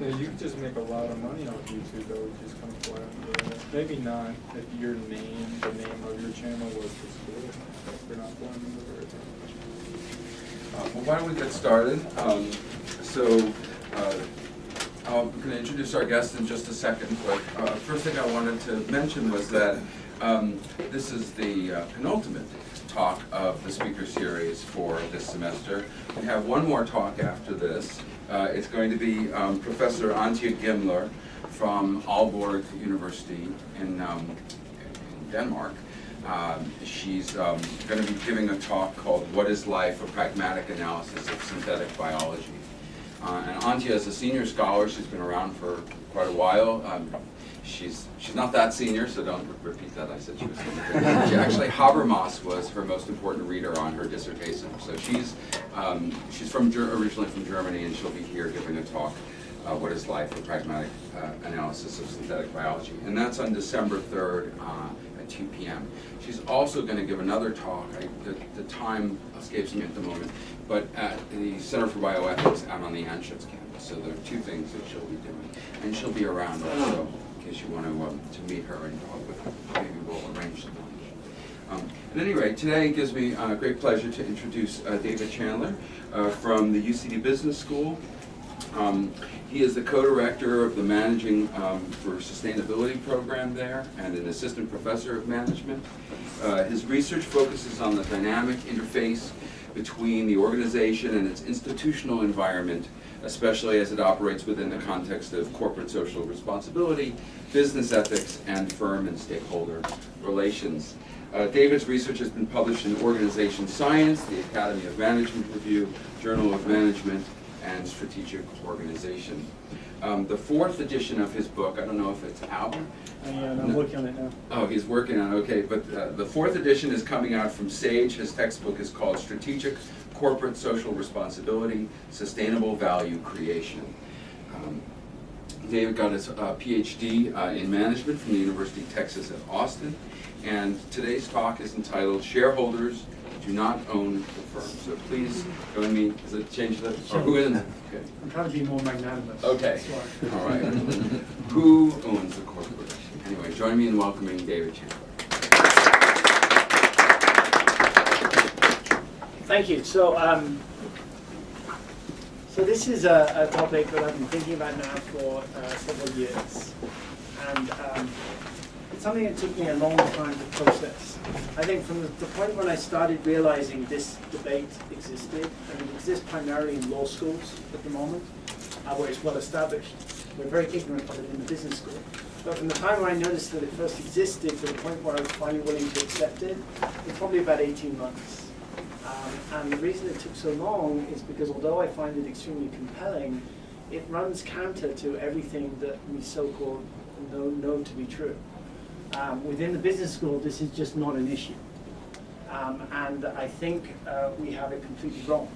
Yeah, you could just make a lot of money on YouTube though, just come fly under it. Maybe not if your name, the name of your channel was the school, if you're not flying under it. Well, why don't we get started? I'm going to introduce our guest in just a second, but first thing I wanted to mention was that this is the penultimate talk of the speaker series for this semester. We have one more talk after this. It's going to be Professor Antje Gimler from Aalborg University in Denmark. She's going to be giving a talk called What is Life? A Pragmatic Analysis of Synthetic Biology. And Antje is a senior scholar. She's been around for quite a while. She's not that senior, so don't repeat that. I said she was senior. She actually, Habermas was her most important reader on her dissertation. So she's originally from Germany, and she'll be here giving a talk, What is Life? A Pragmatic Analysis of Synthetic Biology. And that's on December 3rd at 2 p.m. She's also going to give another talk. The time escapes me at the moment, but at the Center for Bioethics out on the Anschutz campus. So there are two things that she'll be doing. And she'll be around also in case you want to meet her and talk with her. Maybe we'll arrange some lunch. At any rate, today it gives me great pleasure to introduce David Chandler from the UCD Business School. He is the co-director of the Managing for Sustainability program there and an assistant professor of management. His research focuses on the dynamic interface between the organization and its institutional environment, especially as it operates within the context of corporate social responsibility, business ethics, and firm and stakeholder relations. David's research has been published in Organization Science, the Academy of Management Review, Journal of Management, and Strategic Organization. The fourth edition of his book, I don't know if it's out. Yeah, I'm working on it now. Oh, he's working on it, okay. But the fourth edition is coming out from Sage. His textbook is called Strategic Corporate Social Responsibility, Sustainable Value Creation. David got his Ph.D. In management from the University of Texas at Austin. And today's talk is entitled Shareholders Do Not Own the Firm. So please join me. Does it change that? Or who isn't it? Okay. I'm trying to be more magnanimous. Okay. All right. Who owns the corporation? Anyway, join me in welcoming David Chandler. Thank you. So this is a topic that I've been thinking about now for several years. And it's something that took me a long time to process. I think from the point when I started realizing this debate existed, and it exists primarily in law schools at the moment, where it's well established. We're very ignorant of it in the business school. But from the time when I noticed that it first existed to the point where I was finally willing to accept it, it was probably about 18 months. And the reason it took so long is because although I find it extremely compelling, it runs counter to everything that we so-called know to be true. Within the business school, this is just not an issue. And I think we have it completely wrong.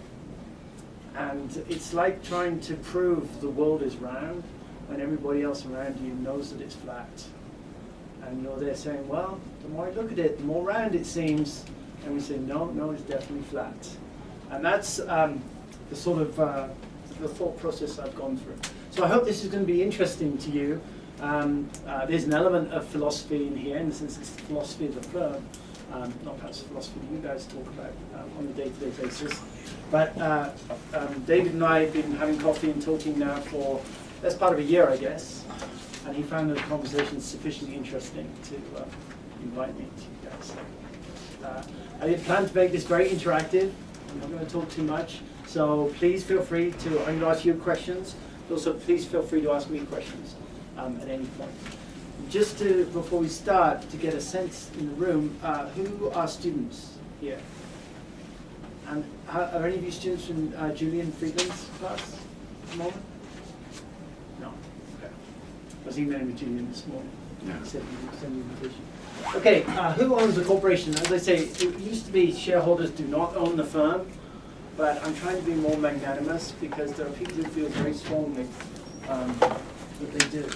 And it's like trying to prove the world is round when everybody else around you knows that it's flat. And you're there saying, well, the more I look at it, the more round it seems. And we say, no, it's definitely flat. And that's the sort of the thought process I've gone through. So I hope this is going to be interesting to you. There's an element of philosophy in here, in the sense it's the philosophy of the firm, not perhaps the philosophy that you guys talk about on a day-to-day basis. But David and I have been having coffee and talking now for that's part of a year, I guess. And he found the conversation sufficiently interesting to invite me to you guys. I did plan to make this very interactive. I'm not going to talk too much. So please feel free to, I'm going to ask you questions. But also please feel free to ask me questions at any point. Just to, before we start, to get a sense in the room, who are students here? And are any of you students from Julian Friedland's class at the moment? No. Okay. I was emailing with Julian this morning. Yeah. He said he would send the invitation. Okay, who owns the corporation? As I say, it used to be shareholders do not own the firm, but I'm trying to be more magnanimous because there are people who feel very strongly that they do.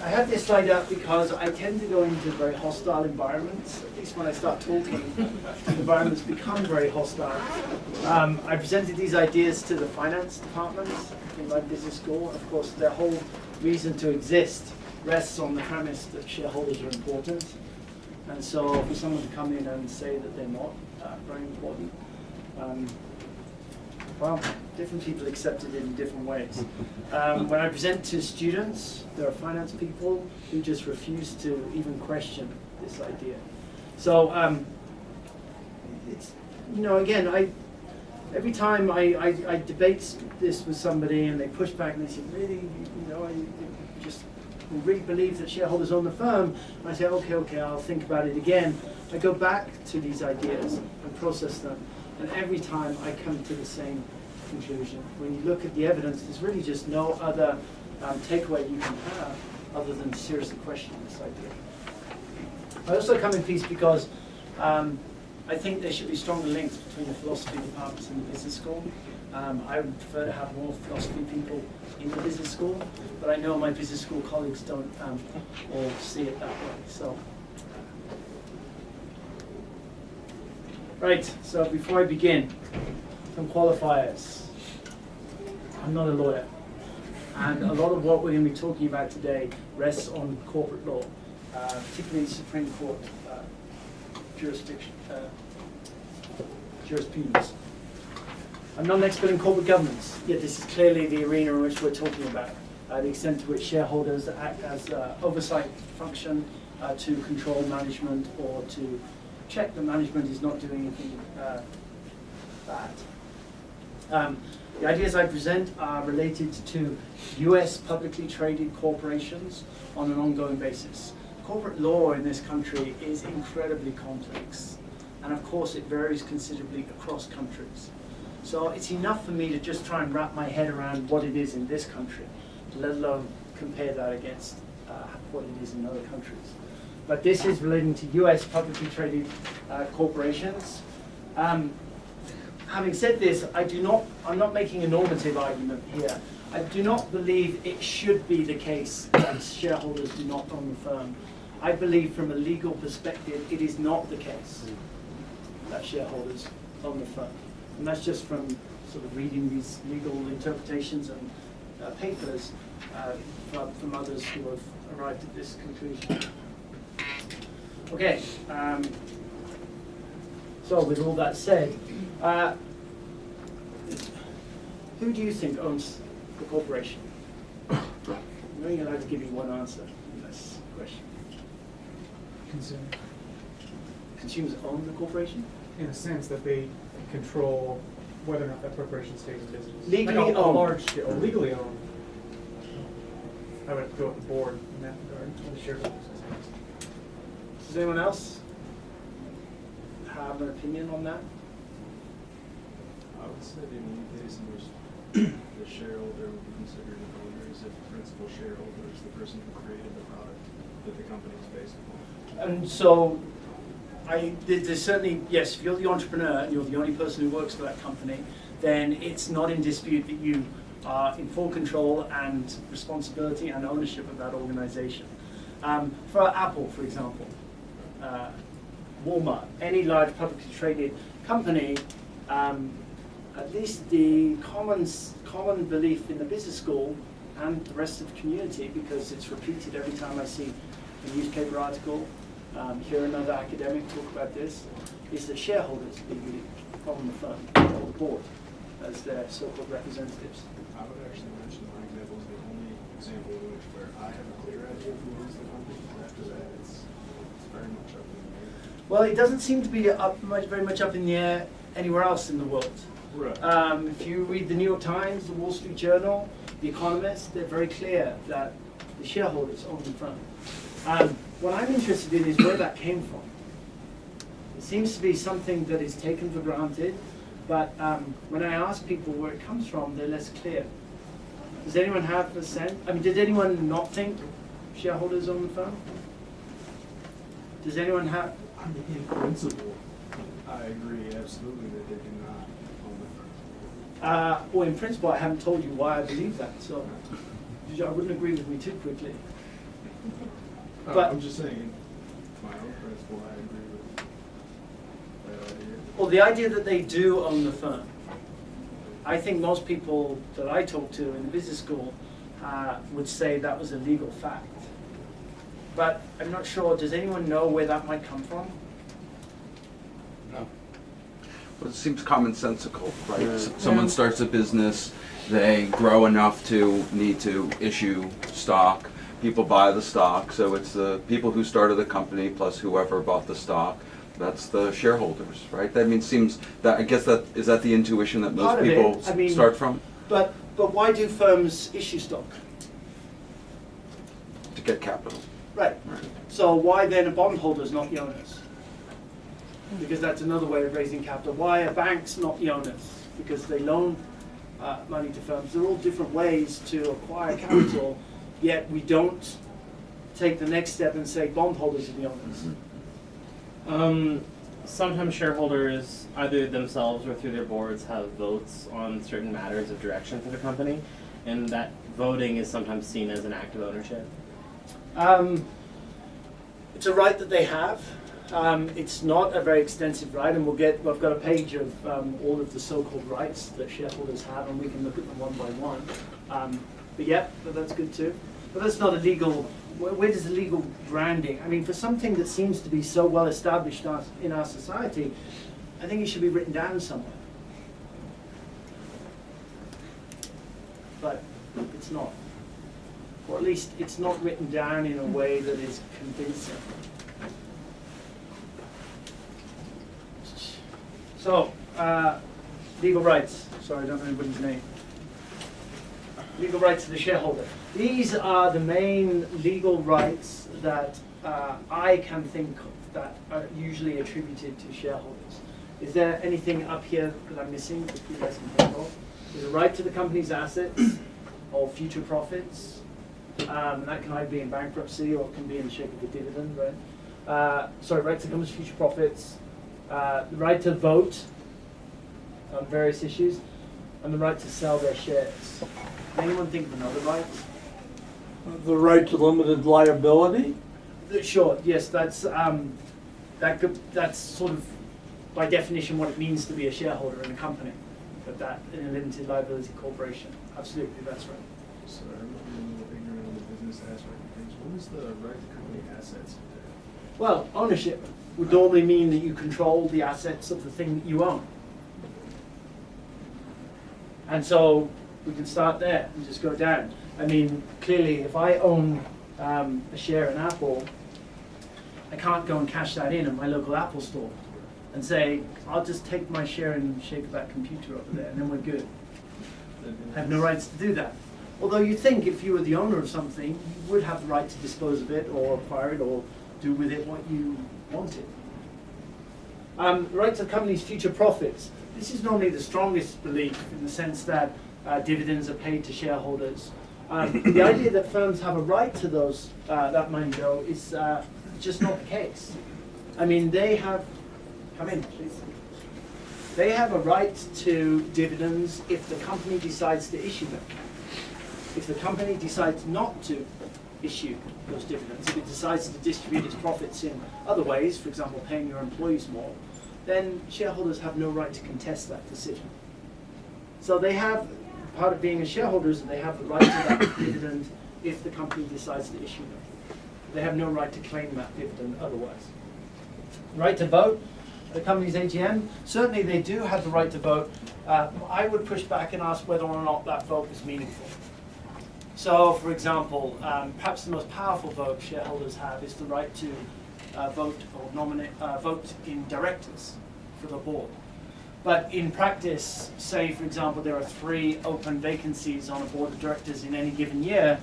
I have this slide up because I tend to go into very hostile environments. At least when I start talking, the environments become very hostile. I presented these ideas to the finance department in my business school. Of course, their whole reason to exist rests on the premise that shareholders are important. And so for someone to come in and say that they're not very important, well, different people accept it in different ways. When I present to students, there are finance people who just refuse to even question this idea. So, it's, you know, again, every time I debate this with somebody and they push back and they say, really, you know, you just really believe that shareholders own the firm, and I say, okay, I'll think about it again. I go back to these ideas and process them. And every time I come to the same conclusion. When you look at the evidence, there's really just no other takeaway you can have other than seriously questioning this idea. I also come in peace because I think there should be stronger links between the philosophy departments and the business school. I would prefer to have more philosophy people in the business school, but I know my business school colleagues don't all see it that way. So. Right, so before I begin, some qualifiers. I'm not a lawyer, and a lot of what we're going to be talking about today rests on corporate law, particularly Supreme Court jurisprudence. I'm not an expert in corporate governance, yet this is clearly the arena in which we're talking about, the extent to which shareholders act as oversight function to control management or to check that management is not doing anything bad. The ideas I present are related to US publicly traded corporations on an ongoing basis. Corporate law in this country is incredibly complex, and of course it varies considerably across countries. So it's enough for me to just try and wrap my head around what it is in this country, let alone compare that against what it is in other countries. But this is relating to US publicly traded corporations. Having said this, I'm not making a normative argument here. I do not believe it should be the case that shareholders do not own the firm. I believe from a legal perspective, it is not the case that shareholders own the firm. And that's just from sort of reading these legal interpretations and papers from others who have arrived at this conclusion. Okay, so with all that said, who do you think owns the corporation? I'm only allowed to give you one answer in this question. Consumer. Consumers own the corporation? In a sense that they control whether or not that corporation stays in business. Legally like a owned. large scale, legally owned. I would go with the board in that regard, or the shareholders. Does anyone else have an opinion on that? I would say the only case in which the shareholder would be considered an owner is if the principal shareholder is the person who created the product that the company is based upon. And so, there's certainly, yes, if you're the entrepreneur and you're the only person who works for that company, then it's not in dispute that you are in full control and responsibility and ownership of that organization. For Apple, for example, Walmart, any large publicly traded company, at least the common belief in the business school and the rest of the community, because it's repeated every time I see a newspaper article, hear another academic talk about this, is that shareholders legally own the firm or the board as their so-called representatives. I would actually mention my example is the only example in which where I have a clear idea of who owns the company. After that, it's very much up in the air. Well, it doesn't seem to be very much up in the air anywhere else in the world. Right. If you read the New York Times, the Wall Street Journal, The Economist, they're very clear that the shareholders own the firm. What I'm interested in is where that came from. It seems to be something that is taken for granted, but when I ask people where it comes from, they're less clear. Does anyone have a sense? I mean, did anyone not think shareholders own the firm? Does anyone have? In principle, I agree absolutely that they do not own the firm. Well, in principle, I haven't told you why I believe that, so I wouldn't agree with me too quickly. But- I'm just saying, my own principle, I agree with that idea. Well, the idea that they do own the firm, I think most people that I talk to in the business school would say that was a legal fact. But I'm not sure, does anyone know where that might come from? Well, it seems commonsensical, right? Someone starts a business, they grow enough to need to issue stock. People buy the stock, so it's the people who started the company plus whoever bought the stock. That's the shareholders, right? That means seems that I guess that is that the intuition that most Part of it, people I mean- start from But why do firms issue stock? to get capital. Right. Right. So why then are bondholders not the owners? Because that's another way of raising capital. Why are banks not the owners? Because they loan money to firms. They're all different ways to acquire capital, yet we don't take the next step and say bondholders are the owners. Sometimes shareholders, either themselves or through their boards, have votes on certain matters of direction for the company, and that voting is sometimes seen as an act of ownership. It's a right that they have. It's not a very extensive right, and I've got a page of all of the so-called rights that shareholders have, and we can look at them one by one. But yeah, that's good too. But that's not a legal, where does the legal branding, I mean, for something that seems to be so well established in our society, I think it should be written down somewhere. But it's not. Or at least it's not written down in a way that is convincing. So, legal rights. Sorry, I don't know anybody's name. Legal rights of the shareholder. These are the main legal rights that I can think of that are usually attributed to shareholders. Is there anything up here that I'm missing that you guys can think of? There's a right to the company's assets or future profits. That can either be in bankruptcy or it can be in the shape of a dividend, right? Right to the company's future profits. The right to vote on various issues, and the right to sell their shares. Can anyone think of another right? The right to limited liability? Sure, yes, that's sort of by definition what it means to be a shareholder in a company, but that in a limited liability corporation. Absolutely, that's right. So I'm a little ignorant on the business aspect of things. What is the right to company assets? Well, ownership would normally mean that you control the assets of the thing that you own. And so we can start there and just go down. I mean, clearly, if I own a share in Apple, I can't go and cash that in at my local Apple store and say, I'll just take my share in the shape of that computer over there, and then we're good. I have no rights to do that. Although you think if you were the owner of something, you would have the right to dispose of it or acquire it or do with it what you wanted. Right to the company's future profits. This is normally the strongest belief in the sense that dividends are paid to shareholders. The idea that firms have a right to those that money, though, is just not the case. I mean, they have. Come in, please. They have a right to dividends if the company decides to issue them. If the company decides not to issue those dividends, if it decides to distribute its profits in other ways, for example, paying your employees more, then shareholders have no right to contest that decision. So they have, part of being a shareholder is that they have the right to that dividend if the company decides to issue them. They have no right to claim that dividend otherwise. Right to vote at the company's AGM, certainly they do have the right to vote. I would push back and ask whether or not that vote is meaningful. So, for example, perhaps the most powerful vote shareholders have is the right to vote or vote in directors for the board. But in practice, say, for example, there are 3 open vacancies on a board of directors in any given year,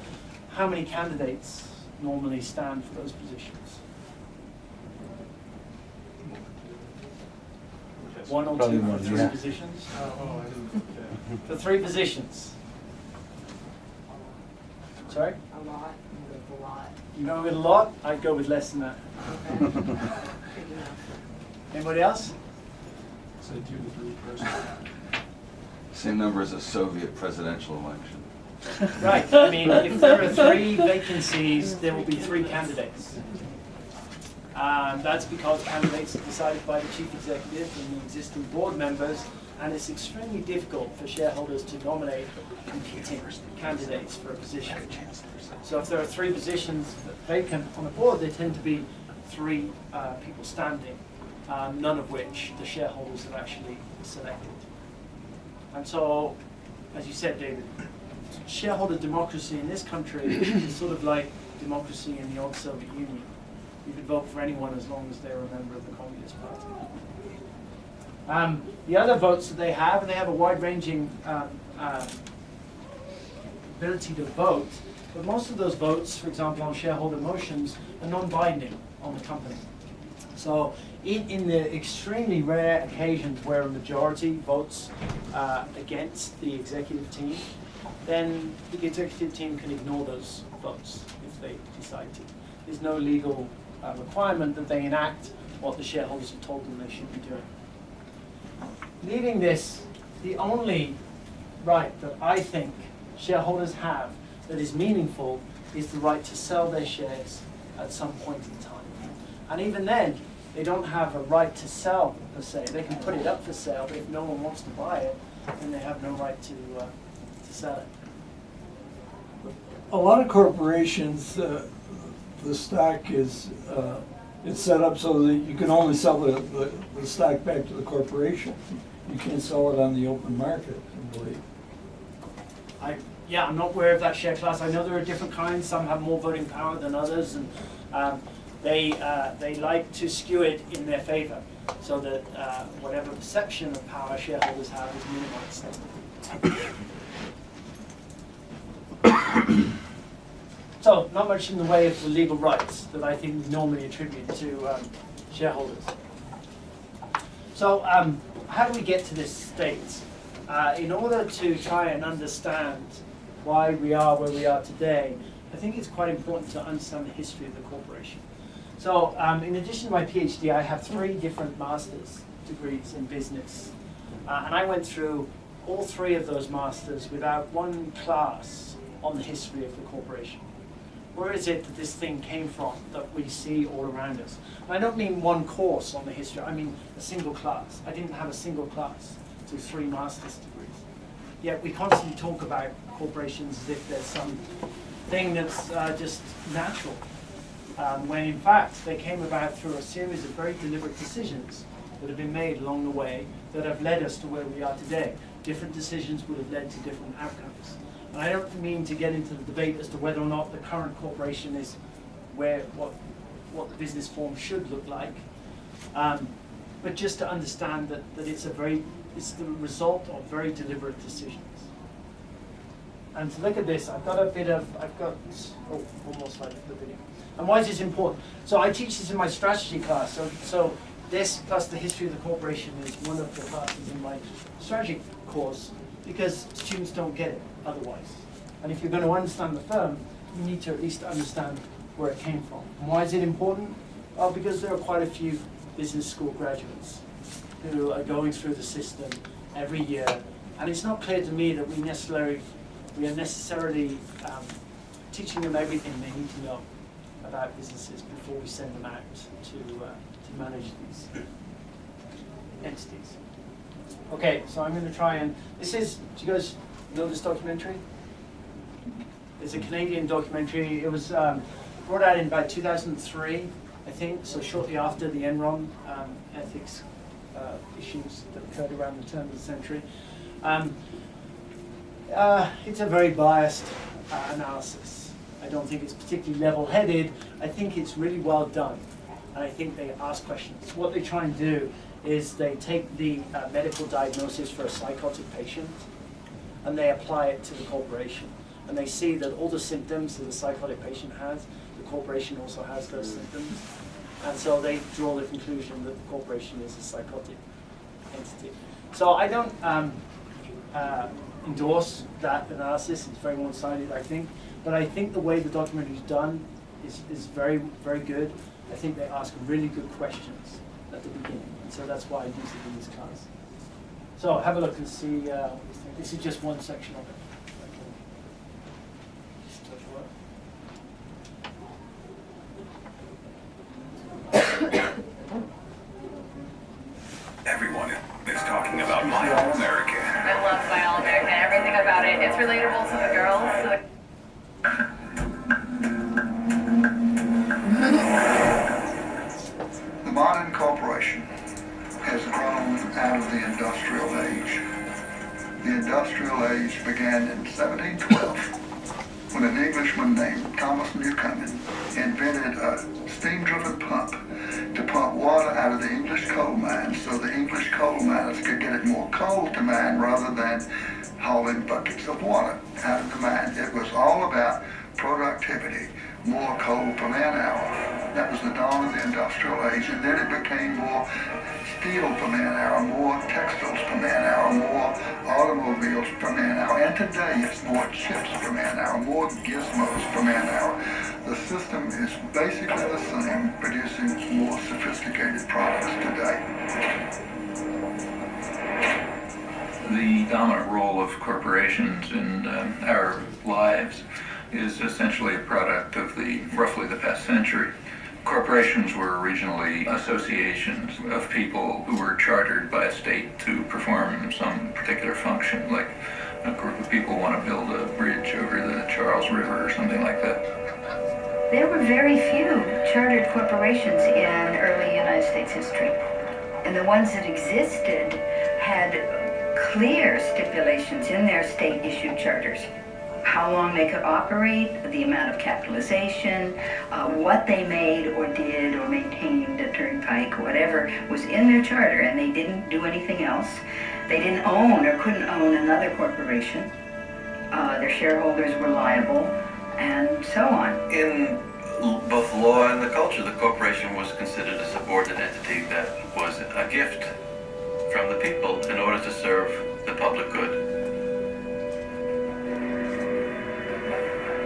how many candidates normally stand for those positions? 1 or 2 for 3 positions? I didn't, For 3 positions. Sorry? A lot, a lot. You go with a lot? I'd go with less than that. Okay. Good enough. Anybody else? say 2 to 3 persons. Same number as a Soviet presidential election. Right, I mean, if there are 3 vacancies, there will be 3 candidates. That's because candidates are decided by the chief executive and the existing board members, and it's extremely difficult for shareholders to nominate competing candidates for a position. So if there are 3 positions vacant on a board, there tend to be 3 people standing, none of which the shareholders have actually selected. And so, as you said, David, shareholder democracy in this country is sort of like democracy in the old Soviet Union. You could vote for anyone as long as they're a member of the Communist Party. The other votes that they have, and they have a wide-ranging ability to vote, but most of those votes, for example, on shareholder motions, are non-binding on the company. So in the extremely rare occasions where a majority votes against the executive team, then the executive team can ignore those votes if they decide to. There's no legal requirement that they enact what the shareholders have told them they should be doing. Leaving this, the only right that I think shareholders have that is meaningful is the right to sell their shares at some point in time. And even then, they don't have a right to sell per se. They can put it up for sale, but if no one wants to buy it, then they have no right to sell it. A lot of corporations, the stock is it's set up so that you can only sell the stock back to the corporation. You can't sell it on the open market, I believe. I'm not aware of that share class. I know there are different kinds. Some have more voting power than others, and they like to skew it in their favor, so that whatever perception of power shareholders have is minimized. So, not much in the way of the legal rights that I think we normally attribute to shareholders. So, how do we get to this state? In order to try and understand why we are where we are today, I think it's quite important to understand the history of the corporation. So, in addition to my Ph.D., I have 3 different master's degrees in business. And I went through all 3 of those masters without one class on the history of the corporation. Where is it that this thing came from that we see all around us? And I don't mean one course on the history, I mean a single class. I didn't have a single class to 3 master's degrees. Yet we constantly talk about corporations as if there's some thing that's just natural, when in fact they came about through a series of very deliberate decisions that have been made along the way that have led us to where we are today. Different decisions would have led to different outcomes. And I don't mean to get into the debate as to whether or not the current corporation is what the business form should look like, but just to understand that it's the result of very deliberate decisions. And to look at this, I've got one more slide for the video. And why is this important? So I teach this in my strategy class. So this plus the history of the corporation is one of the classes in my strategy course, because students don't get it otherwise. And if you're going to understand the firm, you need to at least understand where it came from. And why is it important? Well, because there are quite a few business school graduates who are going through the system every year, and it's not clear to me that we are necessarily teaching them everything they need to know about businesses before we send them out to manage these entities. Okay, so I'm going to try and, do you guys know this documentary? It's a Canadian documentary. It was brought out in about 2003, I think, so shortly after the Enron ethics issues that occurred around the turn of the century. It's a very biased analysis. I don't think it's particularly level-headed. I think it's really well done. And I think they ask questions. What they try and do is they take the medical diagnosis for a psychotic patient and they apply it to the corporation. And they see that all the symptoms that the psychotic patient has, the corporation also has those symptoms. And so they draw the conclusion that the corporation is a psychotic entity. So I don't endorse that analysis. It's very one-sided, I think. But I think the way the documentary is done is very, very good. I think they ask really good questions at the beginning. And so that's why I use it in this class. So have a look and see. This is just one section of it. 1712, when an Englishman named Thomas Newcomen invented a steam-driven pump to pump water out of the English coal mines so the English coal miners could get it more coal to mine rather than hauling buckets of water out of the mine. It was all about productivity, more coal per man hour. That was the dawn of the industrial age, and then it became more steel per man hour, more textiles per man hour, more automobiles per man hour, and today it's more chips per man hour, more gizmos per man hour. The system is basically the same, producing more sophisticated products today. The dominant role of corporations in our lives is essentially a product of roughly the past century. Corporations were originally associations of people who were chartered by a state to perform some particular function, like a group of people want to build a bridge over the Charles River or something like that. There were very few chartered corporations in early United States history, and the ones that existed had clear stipulations in their state-issued charters. How long they could operate, the amount of capitalization, what they made or did or maintained, a turnpike, whatever was in their charter, and they didn't do anything else. They didn't own or couldn't own another corporation. Their shareholders were liable, and so on. In both law and the culture, the corporation was considered a subordinate entity that was a gift from the people in order to serve the public good.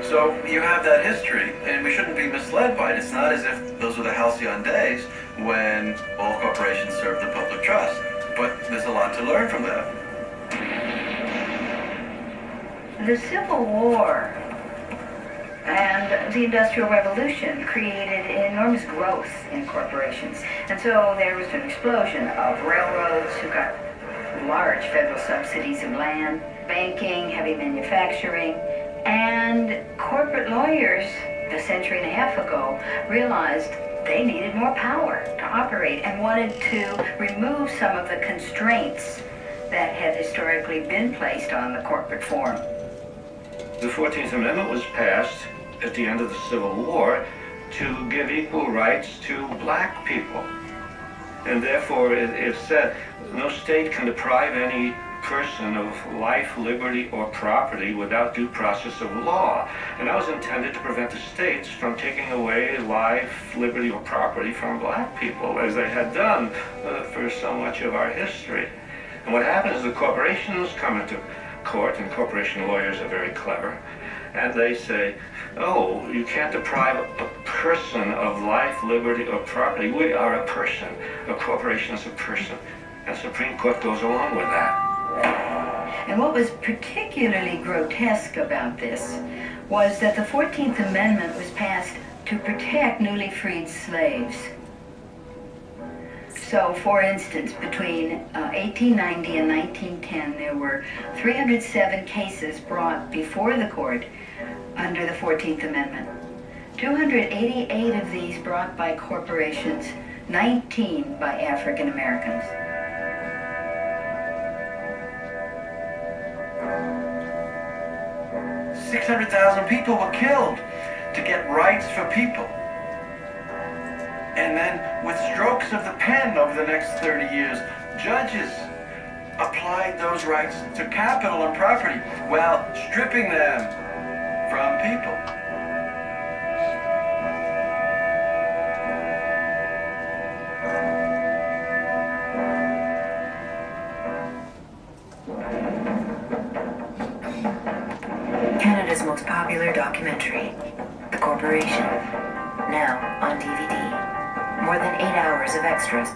So you have that history, and we shouldn't be misled by it. It's not as if those were the halcyon days when all corporations served the public trust, but there's a lot to learn from that. The Civil War and the Industrial Revolution created enormous growth in corporations. And so there was an explosion of railroads who got large federal subsidies of land, banking, heavy manufacturing, and corporate lawyers a century and a half ago realized they needed more power to operate and wanted to remove some of the constraints that had historically been placed on the corporate form. The 14th Amendment was passed at the end of the Civil War to give equal rights to black people. And therefore it said no state can deprive any person of life, liberty, or property without due process of law. And that was intended to prevent the states from taking away life, liberty, or property from black people, as they had done for so much of our history. And what happens is the corporations come into court, and corporation lawyers are very clever, and they say, oh, you can't deprive a person of life, liberty, or property. We are a person. A corporation is a person. And the Supreme Court goes along with that. And what was particularly grotesque about this was that the 14th Amendment was passed to protect newly freed slaves. So, for instance, between 1890 and 1910, there were 307 cases brought before the court under the 14th Amendment. 288 of these brought by corporations, 19 by African Americans. $600,000 people were killed to get rights for people. And then with strokes of the pen over the next 30 years, judges applied those rights to capital and property while stripping them from people. Canada's most popular documentary, The Corporation, now on DVD. More than 8 hours of extras.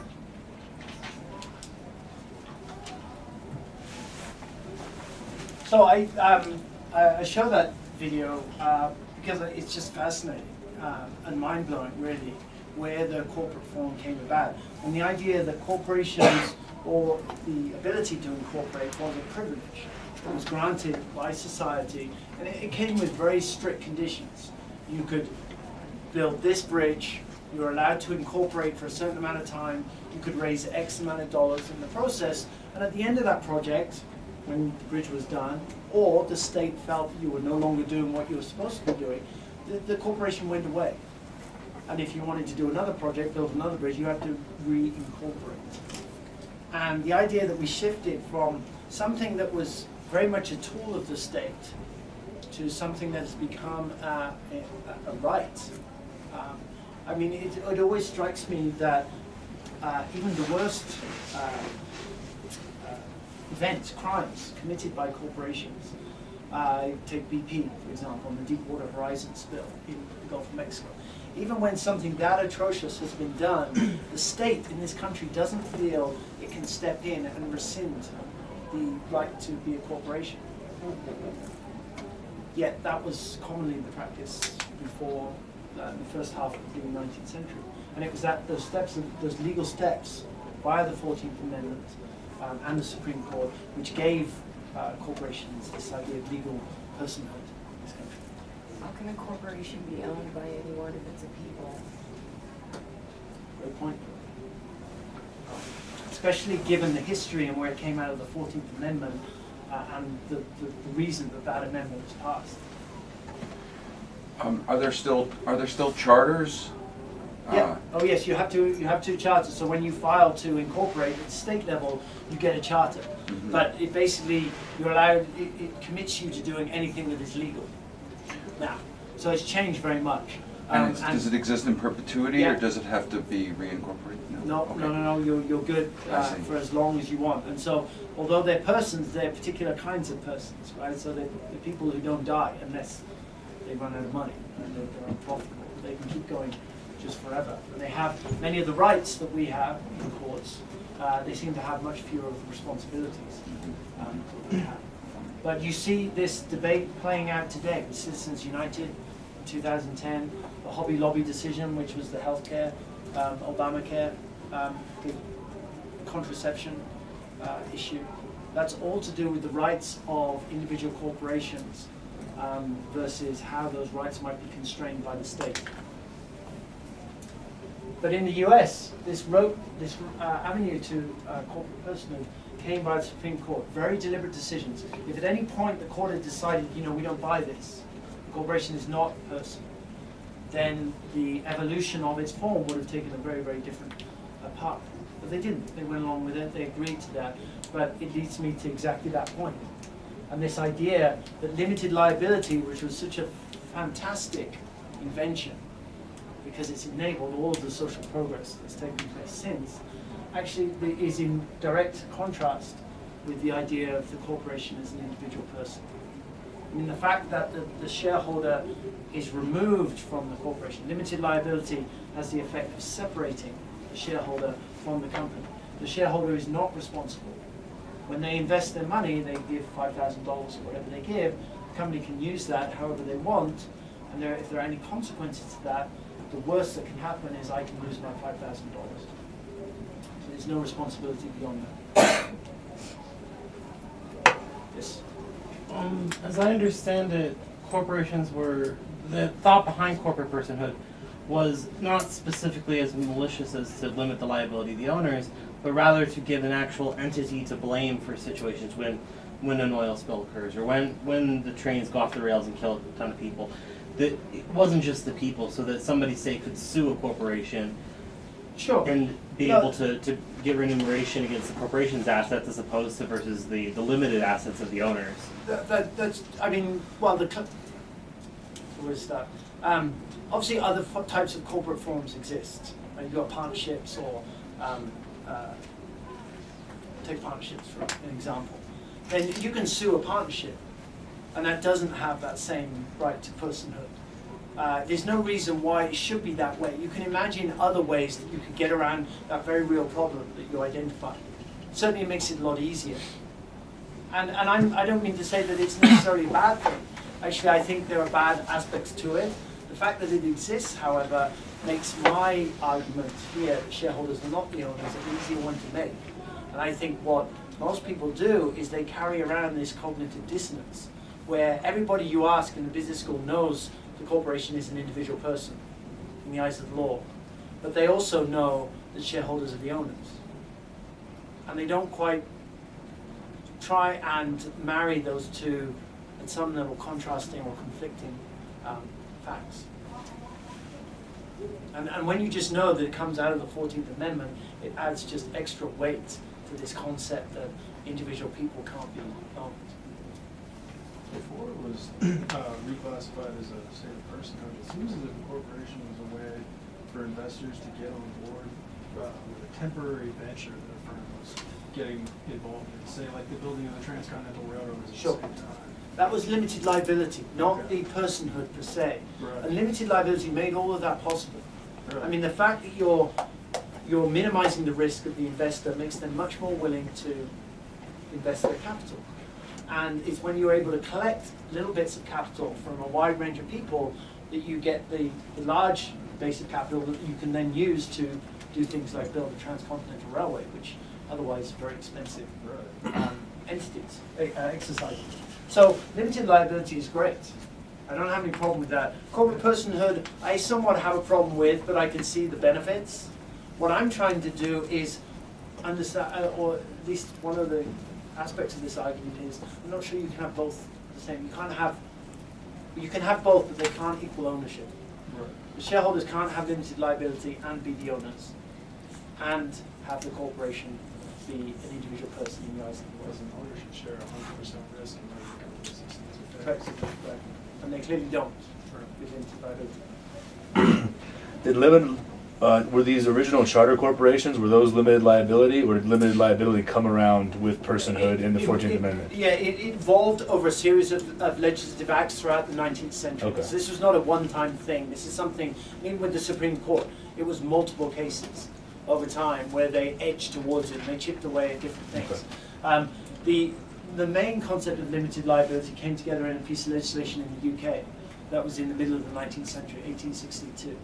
So I show that video because it's just fascinating and mind-blowing, really, where the corporate form came about. And the idea that corporations or the ability to incorporate was a privilege that was granted by society, and it came with very strict conditions. You could build this bridge, you were allowed to incorporate for a certain amount of time, you could raise X amount of dollars in the process, and at the end of that project, when the bridge was done, or the state felt you were no longer doing what you were supposed to be doing, the corporation went away. And if you wanted to do another project, build another bridge, you had to reincorporate. And the idea that we shifted from something that was very much a tool of the state to something that has become a right. I mean, it always strikes me that even the worst events, crimes committed by corporations, take BP, for example, on the Deepwater Horizon spill in the Gulf of Mexico. Even when something that atrocious has been done, the state in this country doesn't feel it can step in and rescind the right to be a corporation. Yet that was commonly the practice before the first half of the 19th century. And it was that those legal steps via the 14th Amendment and the Supreme Court which gave corporations this idea of legal personhood in this country. How can a corporation be owned by anyone if it's a people? Great point. Especially given the history and where it came out of the 14th Amendment and the reason that amendment was passed. Are there still charters? Yeah. Oh yes, you have two charters. So when you file to incorporate at the state level, you get a charter. Mm-hmm. But it basically you're allowed. It commits you to doing anything that is legal. Now, so it's changed very much. And does it exist in perpetuity, Yeah. or does it have to be reincorporated? No, Okay. no. You're good I see. for as long as you want. And so, although they're persons, they're particular kinds of persons, right? So they're people who don't die unless they run out of money and they're unprofitable. They can keep going just forever. And they have many of the rights that we have in courts. They seem to have much fewer of the responsibilities that we have. But you see this debate playing out today with Citizens United in 2010, the Hobby Lobby decision, which was the healthcare, Obamacare, the contraception issue. That's all to do with the rights of individual corporations versus how those rights might be constrained by the state. But in the US, this avenue to corporate personhood came by the Supreme Court. Very deliberate decisions. If at any point the court had decided, we don't buy this, the corporation is not a person, then the evolution of its form would have taken a very, very different path. But they didn't. They went along with it. They agreed to that. But it leads me to exactly that point. And this idea that limited liability, which was such a fantastic invention, because it's enabled all of the social progress that's taken place since, actually is in direct contrast with the idea of the corporation as an individual person. I mean, the fact that the shareholder is removed from the corporation, limited liability has the effect of separating the shareholder from the company. The shareholder is not responsible. When they invest their money, they give $5,000 or whatever they give, the company can use that however they want, and if there are any consequences to that, the worst that can happen is I can lose my $5,000. So there's no responsibility beyond that. Yes? As I understand it, the thought behind corporate personhood was not specifically as malicious as to limit the liability of the owners, but rather to give an actual entity to blame for situations when an oil spill occurs, or when the trains go off the rails and kill a ton of people. That it wasn't just the people, so that somebody, say, could sue a corporation and be able to give remuneration against the corporation's assets as opposed to versus the limited assets of the owners. That's, I mean, well, where to start? Obviously, other types of corporate forms exist. You've got partnerships or take partnerships for an example. Then you can sue a partnership, and that doesn't have that same right to personhood. There's no reason why it should be that way. You can imagine other ways that you could get around that very real problem that you identified. Certainly it makes it a lot easier. And I don't mean to say that it's necessarily a bad thing. Actually, I think there are bad aspects to it. The fact that it exists, however, makes my argument here that shareholders are not the owners an easier one to make. And I think what most people do is they carry around this cognitive dissonance, where everybody you ask in the business school knows the corporation is an individual person in the eyes of the law. But they also know that shareholders are the owners. And they don't quite try and marry those two at some level contrasting or conflicting facts. And when you just know that it comes out of the 14th Amendment, it adds just extra weight to this concept that individual people can't be owned. Before it was reclassified as a state of personhood, it seems as if a corporation was a way for investors to get on board with a temporary venture that a firm was getting involved in, say like the building of the Transcontinental Railroad at the Sure. same time. That was limited liability, not Okay. the personhood per se. Right. And limited liability made all of that possible. Right. I mean, the fact that you're minimizing the risk of the investor makes them much more willing to invest their capital. And it's when you're able to collect little bits of capital from a wide range of people that you get the large base of capital that you can then use to do things like build a transcontinental railway, which otherwise are very expensive entities, exercises. So limited liability is great. I don't have any problem with that. Corporate personhood, I somewhat have a problem with, but I can see the benefits. What I'm trying to do is understand, or at least one of the aspects of this argument is, I'm not sure you can have both the same. You can have both, but they can't equal ownership. Right. The shareholders can't have limited liability and be the owners, and have the corporation be an individual person in the eyes of the world. As an owner should share 100% risk in whether the company succeeds or Correct. fails. Right. And they clearly don't Right. with limited liability. Were these original charter corporations, were those limited liability, or did limited liability come around with personhood in the 14th Amendment? Yeah, it evolved over a series of legislative acts throughout the 19th century. Okay. So this was not a one-time thing. This is something, even with the Supreme Court, it was multiple cases over time where they edged towards it and they chipped away at different things. Okay. The main concept of limited liability came together in a piece of legislation in the UK. That was in the middle of the 19th century, 1862.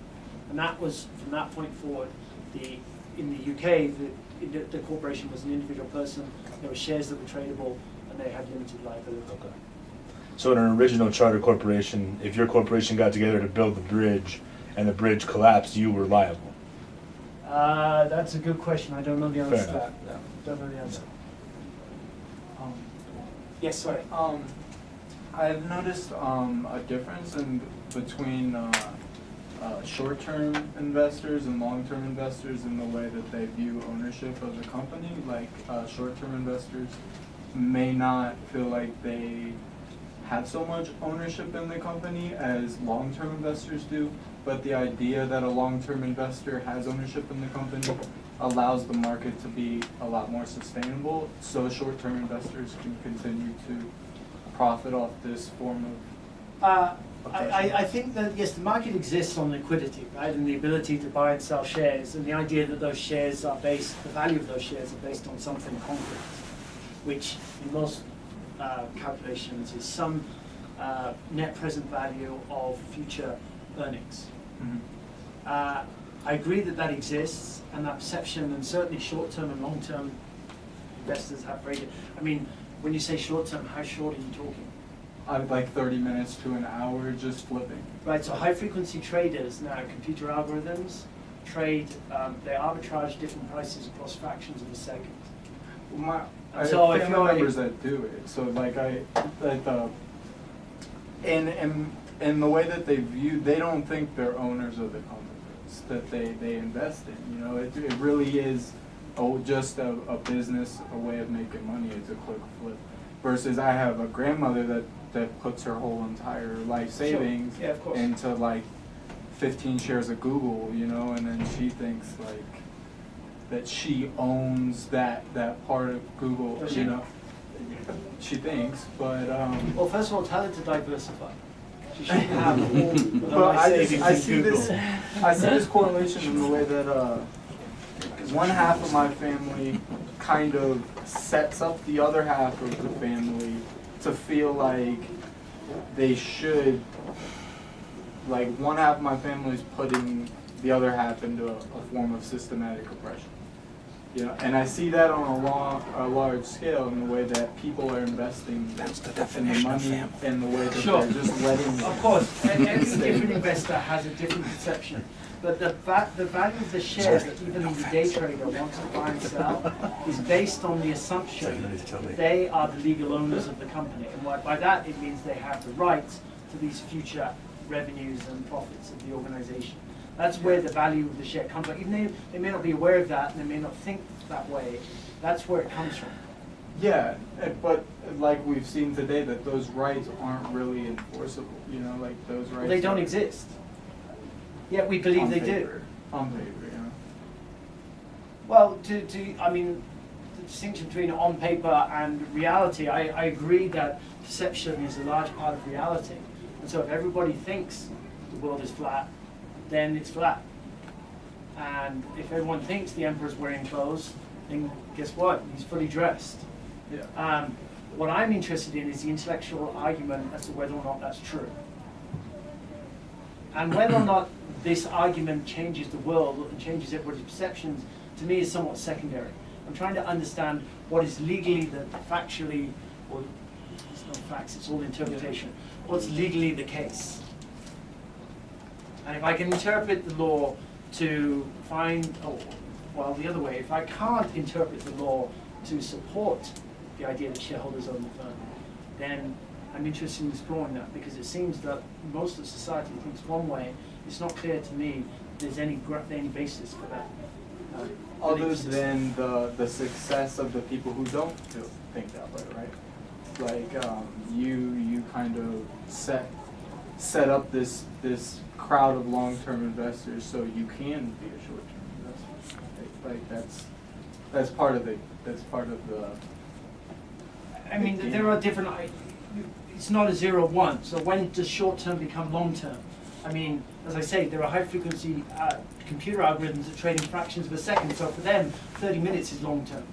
And that was, from that point forward, in the UK, the corporation was an individual person, there were shares that were tradable, and they had limited liability. Okay. So in an original charter corporation, if your corporation got together to build the bridge and the bridge collapsed, you were liable? That's a good question. I don't know the answer Fair to enough. that. Don't know the answer. Yes, sorry. I've noticed a difference between short-term investors and long-term investors in the way that they view ownership of the company. Like short-term investors may not feel like they have so much ownership in the company as long-term investors do, but the idea that a long-term investor has ownership in the company allows the market to be a lot more sustainable, so short-term investors can continue to profit off this form of I think that, yes, the market exists on liquidity, right, and the ability to buy and sell shares, and the idea that those shares are based, the value of those shares are based on something concrete, which in most calculations is some net present value of future earnings. Mhm. I agree that that exists, and that perception, and certainly short-term and long-term investors have very, I mean, when you say short-term, how short are you talking? Like 30 minutes to an hour just flipping. Right, so high-frequency traders now, computer algorithms, trade, they arbitrage different prices across fractions of a second. Well, I So have if family you're members that do it. So like in the way that they view, they don't think they're owners of the companies that they invest in. You know, it really is just a business, a way of making money. It's a quick flip. Versus I have a grandmother that puts her whole entire life savings Sure. Yeah, of course. into like 15 shares of Google, you know, and then she thinks like that she owns that part of Google, Does you she? know. She thinks, but Well, first of all, tell her to diversify. She shouldn't have all of Well, my savings I in see Google. I see this correlation in the way that one half of my family kind of sets up the other half of the family to feel like they should, like one half of my family is putting the other half into a form of systematic oppression. You know, and I see that on a large scale in the way that people are investing in the money and the way that Sure. they're just letting. Of course, and every different investor has a different perception. But the value of the shares that even the day trader wants to buy and sell is based on the assumption that they are the legal owners of the company. And by that, it means they have the rights to these future revenues and profits of the organization. That's where the value of the share comes from. Even though they may not be aware of that and they may not think that way, that's where it comes from. Yeah, but like we've seen today, that those rights aren't really enforceable. You know, like those rights. Well, they don't exist. Yet we believe they do. On paper, yeah. Well, I mean, the distinction between on paper and reality, I agree that perception is a large part of reality. And so if everybody thinks the world is flat, then it's flat. And if everyone thinks the emperor's wearing clothes, then guess what? He's fully dressed. Yeah. What I'm interested in is the intellectual argument as to whether or not that's true. And whether or not this argument changes the world and changes everybody's perceptions, to me, is somewhat secondary. I'm trying to understand what is legally, factually, or it's not facts, it's all interpretation. What's legally the case? And if I can interpret the law to find, well, the other way, if I can't interpret the law to support the idea that shareholders own the firm, then I'm interested in exploring that, because it seems that most of society thinks one way. It's not clear to me there's any basis for that. Other than the success of the people who don't think that way, right? Like you kind of set up this crowd of long-term investors so you can be a short-term investor. Like that's part of the I mean, there are different. It's not a 0-1. So when does short-term become long-term? I mean, as I say, there are high-frequency computer algorithms that trade in fractions of a second. So for them, 30 minutes is long-term.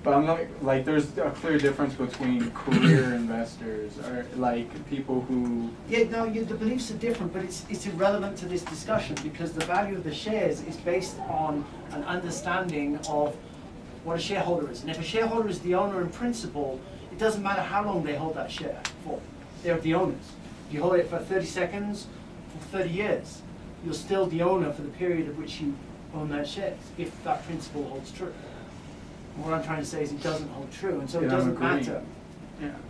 But I'm not, like, there's a clear difference between career investors, or like people who. Yeah, no, the beliefs are different, but it's irrelevant to this discussion, because the value of the shares is based on an understanding of what a shareholder is. And if a shareholder is the owner in principle, it doesn't matter how long they hold that share for. They're the owners. If you hold it for 30 seconds, for 30 years, you're still the owner for the period of which you own those shares, if that principle holds true. And what I'm trying to say is it doesn't hold true, and so it doesn't matter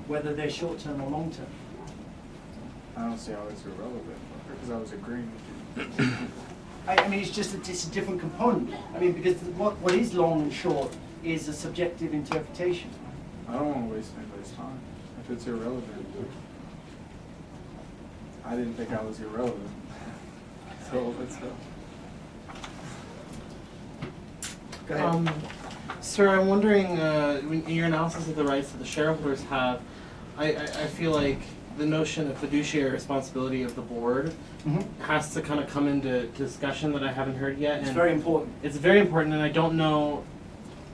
whether they're short-term or long-term. I don't see how it's irrelevant, because I was agreeing with you. I mean, it's just it's a different component. I mean, because what is long and short is a subjective interpretation. I don't want to waste anybody's time if it's irrelevant. I didn't think I was irrelevant. So let's go. Go ahead. Sir, I'm wondering, in your analysis of the rights that the shareholders have, I feel like the notion of fiduciary responsibility of the board has to kind of come into discussion that I haven't heard yet. It's very important. It's very important, and I don't know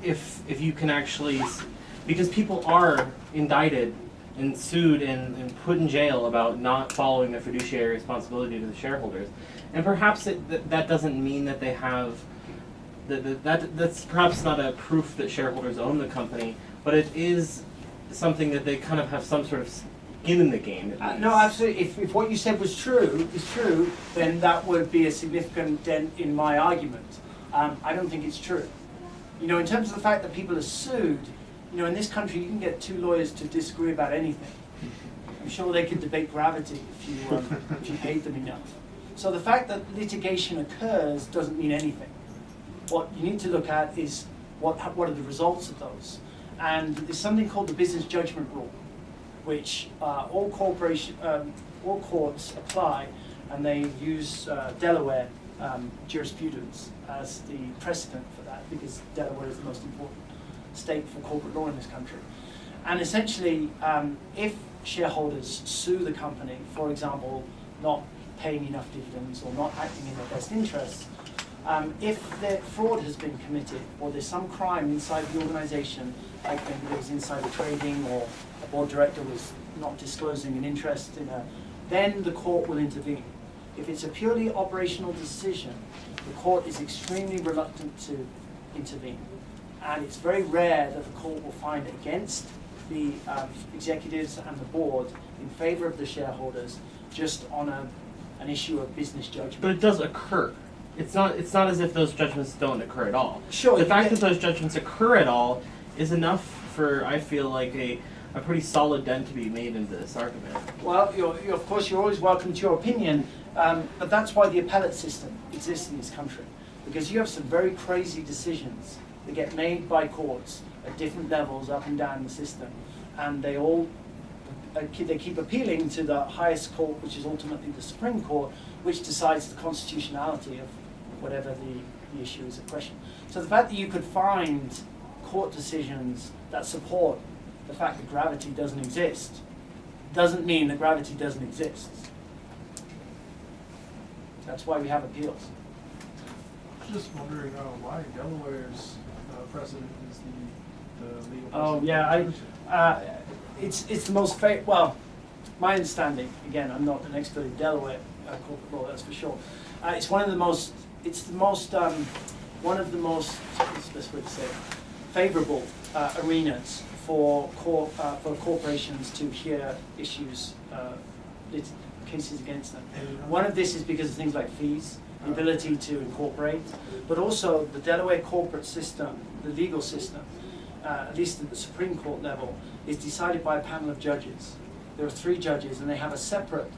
if you can actually, because people are indicted and sued and put in jail about not following their fiduciary responsibility to the shareholders. And perhaps that doesn't mean that they have, that's perhaps not a proof that shareholders own the company, but it is something that they kind of have some sort of skin in the game. No, absolutely. If what you said was true, then that would be a significant dent in my argument. I don't think it's true. You know, in terms of the fact that people are sued, you know, in this country you can get two lawyers to disagree about anything. I'm sure they could debate gravity if you paid them enough. So the fact that litigation occurs doesn't mean anything. What you need to look at is what are the results of those. And there's something called the business judgment rule, which all courts apply, and they use Delaware jurisprudence as the precedent for that, because Delaware is the most important state for corporate law in this country. And essentially, if shareholders sue the company, for example, not paying enough dividends or not acting in their best interests, if their fraud has been committed or there's some crime inside the organization, like maybe there was insider trading or a board director was not disclosing an interest in then the court will intervene. If it's a purely operational decision, the court is extremely reluctant to intervene. And it's very rare that the court will find against the executives and the board in favor of the shareholders just on an issue of business judgment. But it does occur. It's not as if those judgments don't occur at all. Sure. The fact that those judgments occur at all is enough for, I feel like, a pretty solid dent to be made in this argument. Well, of course, you're always welcome to your opinion, but that's why the appellate system exists in this country. Because you have some very crazy decisions that get made by courts at different levels up and down the system. And they all they keep appealing to the highest court, which is ultimately the Supreme Court, which decides the constitutionality of whatever the issue is at question. So the fact that you could find court decisions that support the fact that gravity doesn't exist doesn't mean that gravity doesn't exist. That's why we have appeals. Just wondering why Delaware's precedent is the legal. Oh yeah, it's the most well, my understanding. Again, I'm not an expert in Delaware corporate law, that's for sure. It's one of the most. It's the most. One of the most. What's the best way to say it? Favorable arenas for corporations to hear issues, cases against them. One of this is because of things like fees, the ability to incorporate, but also the Delaware corporate system, the legal system, at least at the Supreme Court level, is decided by a panel of judges. There are 3 judges, and they have a separate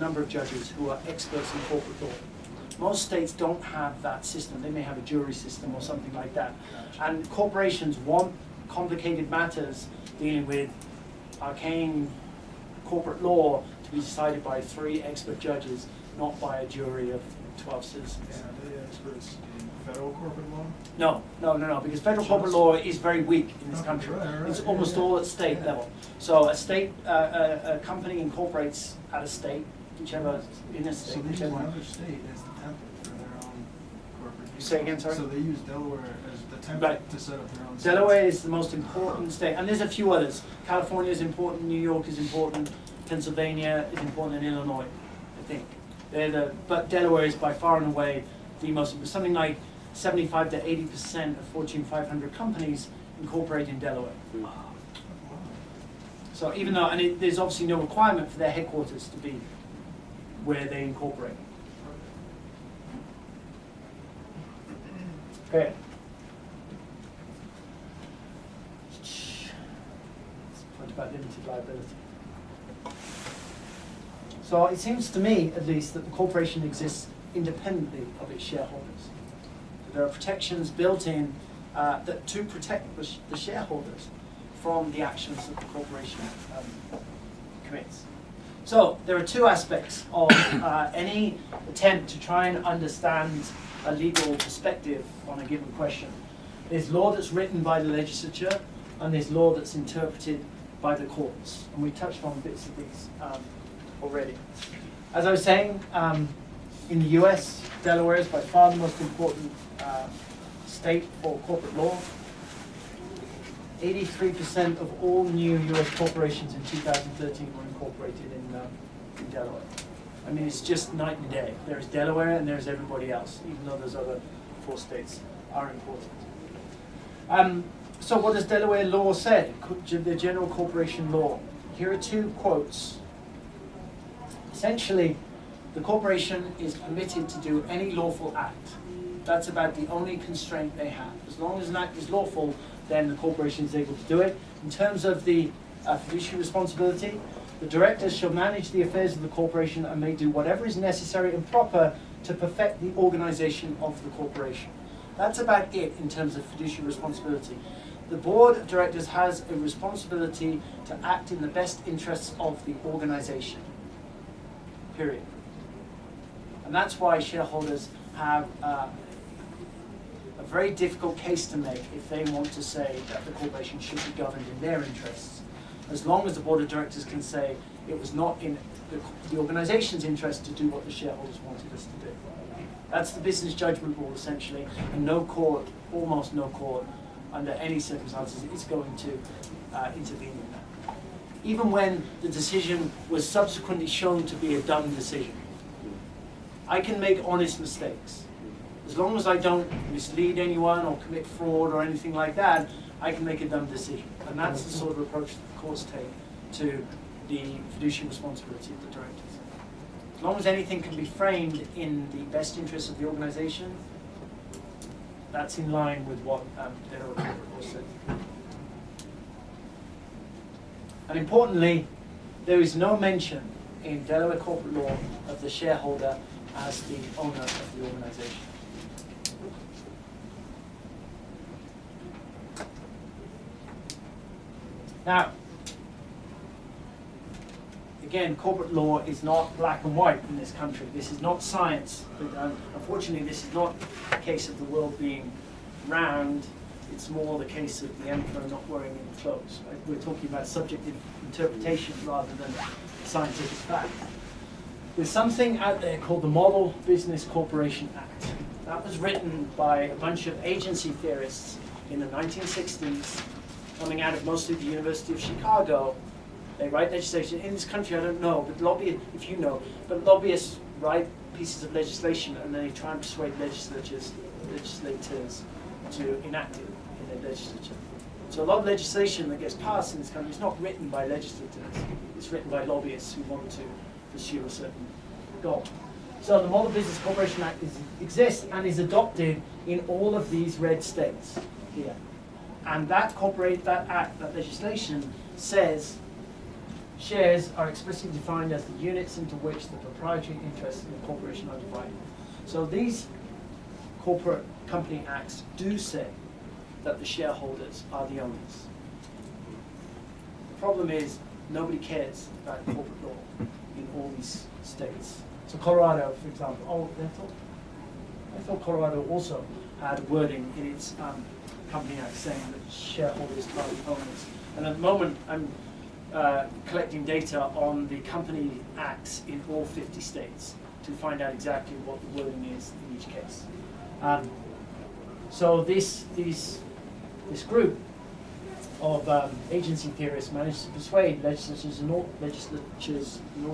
number of judges who are experts in corporate law. Most states don't have that system. They may have a jury system or something like that. And corporations want complicated matters dealing with arcane corporate law to be decided by 3 expert judges, not by a jury of 12 citizens. Are they experts in federal corporate law? No, because federal corporate law is very weak in this country. It's almost all at state level. So a company incorporates at a state, whichever, in a state. So they use another state as the template for their own corporate use. Say again, sorry? So they use Delaware as the template Right. to set up their own Delaware is the most important state, and there's a few others. California is important, New York is important, Pennsylvania is important, and Illinois, I think. But Delaware is by far and away the most, something like 75 to 80% of Fortune 500 companies incorporate in Delaware. So even though, there's obviously no requirement for their headquarters to be where they incorporate. Okay. Point about limited liability. So it seems to me, at least, that the corporation exists independently of its shareholders. There are protections built in that to protect the shareholders from the actions that the corporation commits. So there are 2 aspects of any attempt to try and understand a legal perspective on a given question. There's law that's written by the legislature, and there's law that's interpreted by the courts. And we touched on bits of these already. As I was saying, in the US, Delaware is by far the most important state for corporate law. 83% of all new US corporations in 2013 were incorporated in Delaware. I mean, it's just night and day. There's Delaware and there's everybody else, even though those other 4 states are important. So what does Delaware law say? The general corporation law. Here are 2 quotes. Essentially, the corporation is permitted to do any lawful act. That's about the only constraint they have. As long as an act is lawful, then the corporation is able to do it. In terms of the fiduciary responsibility, the directors shall manage the affairs of the corporation and may do whatever is necessary and proper to perfect the organization of the corporation. That's about it in terms of fiduciary responsibility. The board of directors has a responsibility to act in the best interests of the organization. Period. And that's why shareholders have a very difficult case to make if they want to say that the corporation should be governed in their interests. As long as the board of directors can say it was not in the organization's interest to do what the shareholders wanted us to do. That's the business judgment rule, essentially, and no court, almost no court, under any circumstances, is going to intervene in that. Even when the decision was subsequently shown to be a dumb decision. I can make honest mistakes. As long as I don't mislead anyone or commit fraud or anything like that, I can make a dumb decision. And that's the sort of approach that the courts take to the fiduciary responsibility of the directors. As long as anything can be framed in the best interest of the organization, that's in line with what Delaware corporate law said. And importantly, there is no mention in Delaware corporate law of the shareholder as the owner of the organization. Now, again, corporate law is not black and white in this country. This is not science. Unfortunately, this is not a case of the world being round. It's more the case of the emperor not wearing any clothes. Right? We're talking about subjective interpretation rather than scientific fact. There's something out there called the Model Business Corporation Act. That was written by a bunch of agency theorists in the 1960s, coming out of mostly the University of Chicago. They write legislation. In this country, I don't know, but lobbyists, if you know, but lobbyists write pieces of legislation and then they try and persuade legislators to enact it in their legislature. So a lot of legislation that gets passed in this country is not written by legislators. It's written by lobbyists who want to pursue a certain goal. So the Model Business Corporation Act exists and is adopted in all of these red states here. And that legislation says shares are explicitly defined as the units into which the proprietary interests in the corporation are divided. So these corporate company acts do say that the shareholders are the owners. The problem is nobody cares about corporate law in all these states. So Colorado, for example, I thought Colorado also had wording in its company act saying that shareholders are the owners. And at the moment, I'm collecting data on the company acts in all 50 states to find out exactly what the wording is in each case. So this group of agency theorists managed to persuade legislatures in all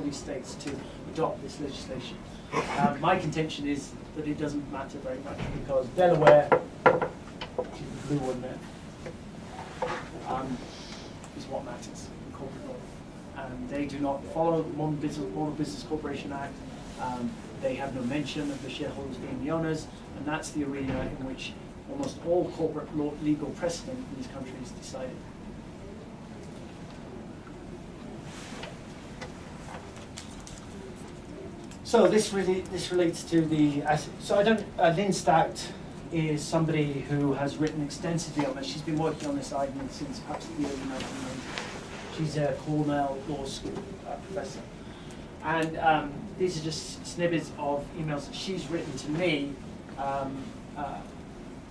these states to adopt this legislation. My contention is that it doesn't matter very much because Delaware, which is the blue one there, is what matters in corporate law. And they do not follow the Model Business Corporation Act. They have no mention of the shareholders being the owners, and that's the arena in which almost all corporate law, legal precedent in this country is decided. So this relates to the asset. So Lynn Stout is somebody who has written extensively on this. She's been working on this argument since perhaps the early 1990s. She's a Cornell Law School professor. And these are just snippets of emails that she's written to me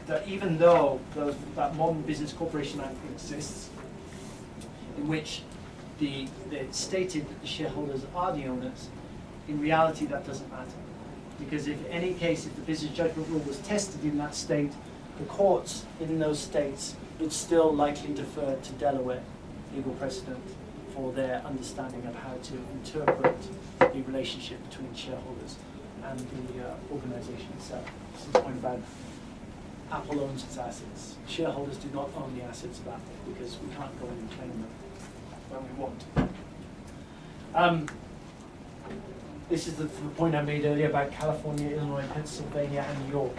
that even though that Modern Business Corporation Act exists, in which they stated that the shareholders are the owners, in reality that doesn't matter. Because if the business judgment rule was tested in that state, the courts in those states would still likely defer to Delaware legal precedent for their understanding of how to interpret the relationship between shareholders and the organization itself. This is the point about Apple owns its assets. Shareholders do not own the assets of Apple because we can't go in and claim them when we want. This is the point I made earlier about California, Illinois, Pennsylvania, and New York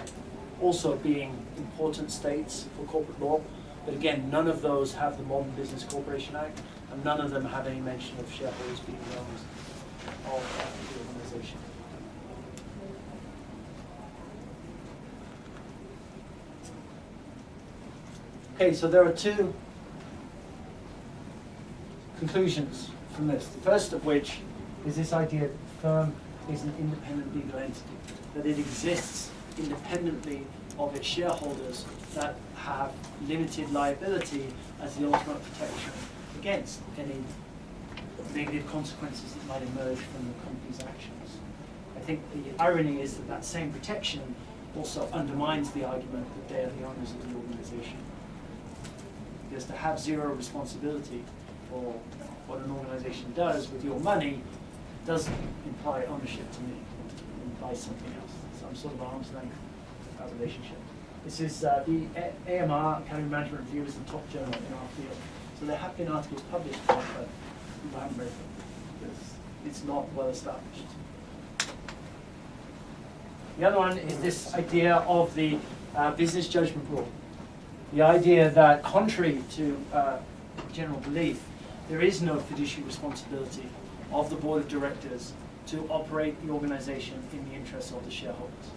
also being important states for corporate law. But again, none of those have the Modern Business Corporation Act, and none of them have any mention of shareholders being the owners of the organization. Okay, so there are two conclusions from this. The first of which is this idea that the firm is an independent legal entity, that it exists independently of its shareholders that have limited liability as the ultimate protection against any negative consequences that might emerge from the company's actions. I think the irony is that that same protection also undermines the argument that they are the owners of the organization. Because to have zero responsibility for what an organization does with your money doesn't imply ownership to me. It implies something else. Some sort of arm's length relationship. This is the AMR, Accounting Management Review, is the top journal in our field. So there have been articles published on it, but people haven't read them because it's not well established. The other one is this idea of the business judgment rule. The idea that, contrary to general belief, there is no fiduciary responsibility of the board of directors to operate the organization in the interests of the shareholders.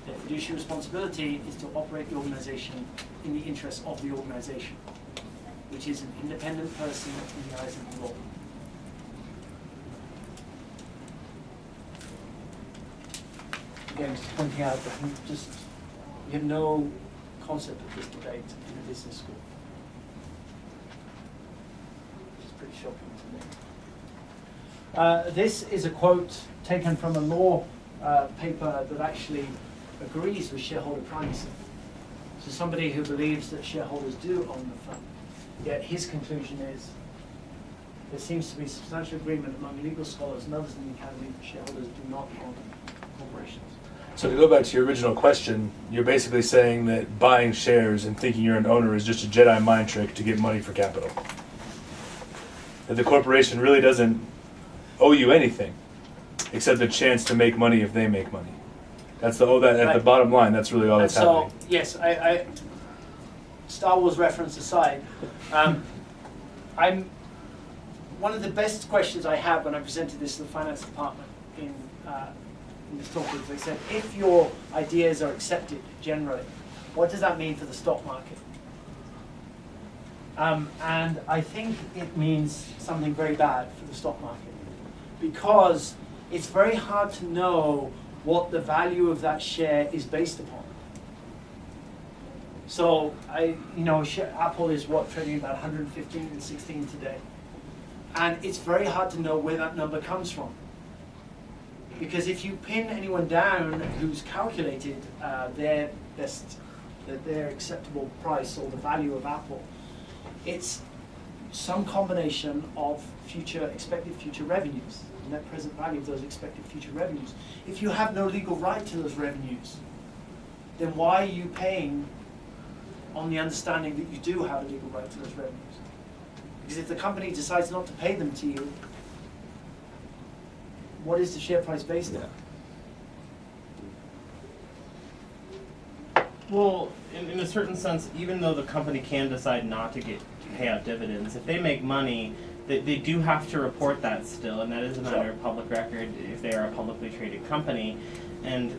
Their fiduciary responsibility is to operate the organization in the interests of the organization, which is an independent person in the eyes of the law. Again, just pointing out that we have no concept of this debate in a business school. Which is pretty shocking to me. This is a quote taken from a law paper that actually agrees with shareholder primacy. So somebody who believes that shareholders do own the fund, yet his conclusion is there seems to be substantial agreement among legal scholars and others in the academy that shareholders do not own corporations. So to go back to your original question, you're basically saying that buying shares and thinking you're an owner is just a Jedi mind trick to get money for capital. That the corporation really doesn't owe you anything, except the chance to make money if they make money. That's the at the bottom line. That's really all that's happening. So yes, I Star Wars reference aside, I'm one of the best questions I had when I presented this to the finance department in this talk was they said, if your ideas are accepted generally, what does that mean for the stock market? And I think it means something very bad for the stock market, because it's very hard to know what the value of that share is based upon. So Apple is trading about 115 and 16 today, and it's very hard to know where that number comes from. Because if you pin anyone down who's calculated their acceptable price or the value of Apple, it's some combination of expected future revenues, net present value of those expected future revenues. If you have no legal right to those revenues, then why are you paying on the understanding that you do have a legal right to those revenues? Because if the company decides not to pay them to you, what is the share price based on? Well, in a certain sense, even though the company can decide not to pay out dividends, if they make money, they do have to report that still, and that is a matter of public record if they are a publicly traded company. And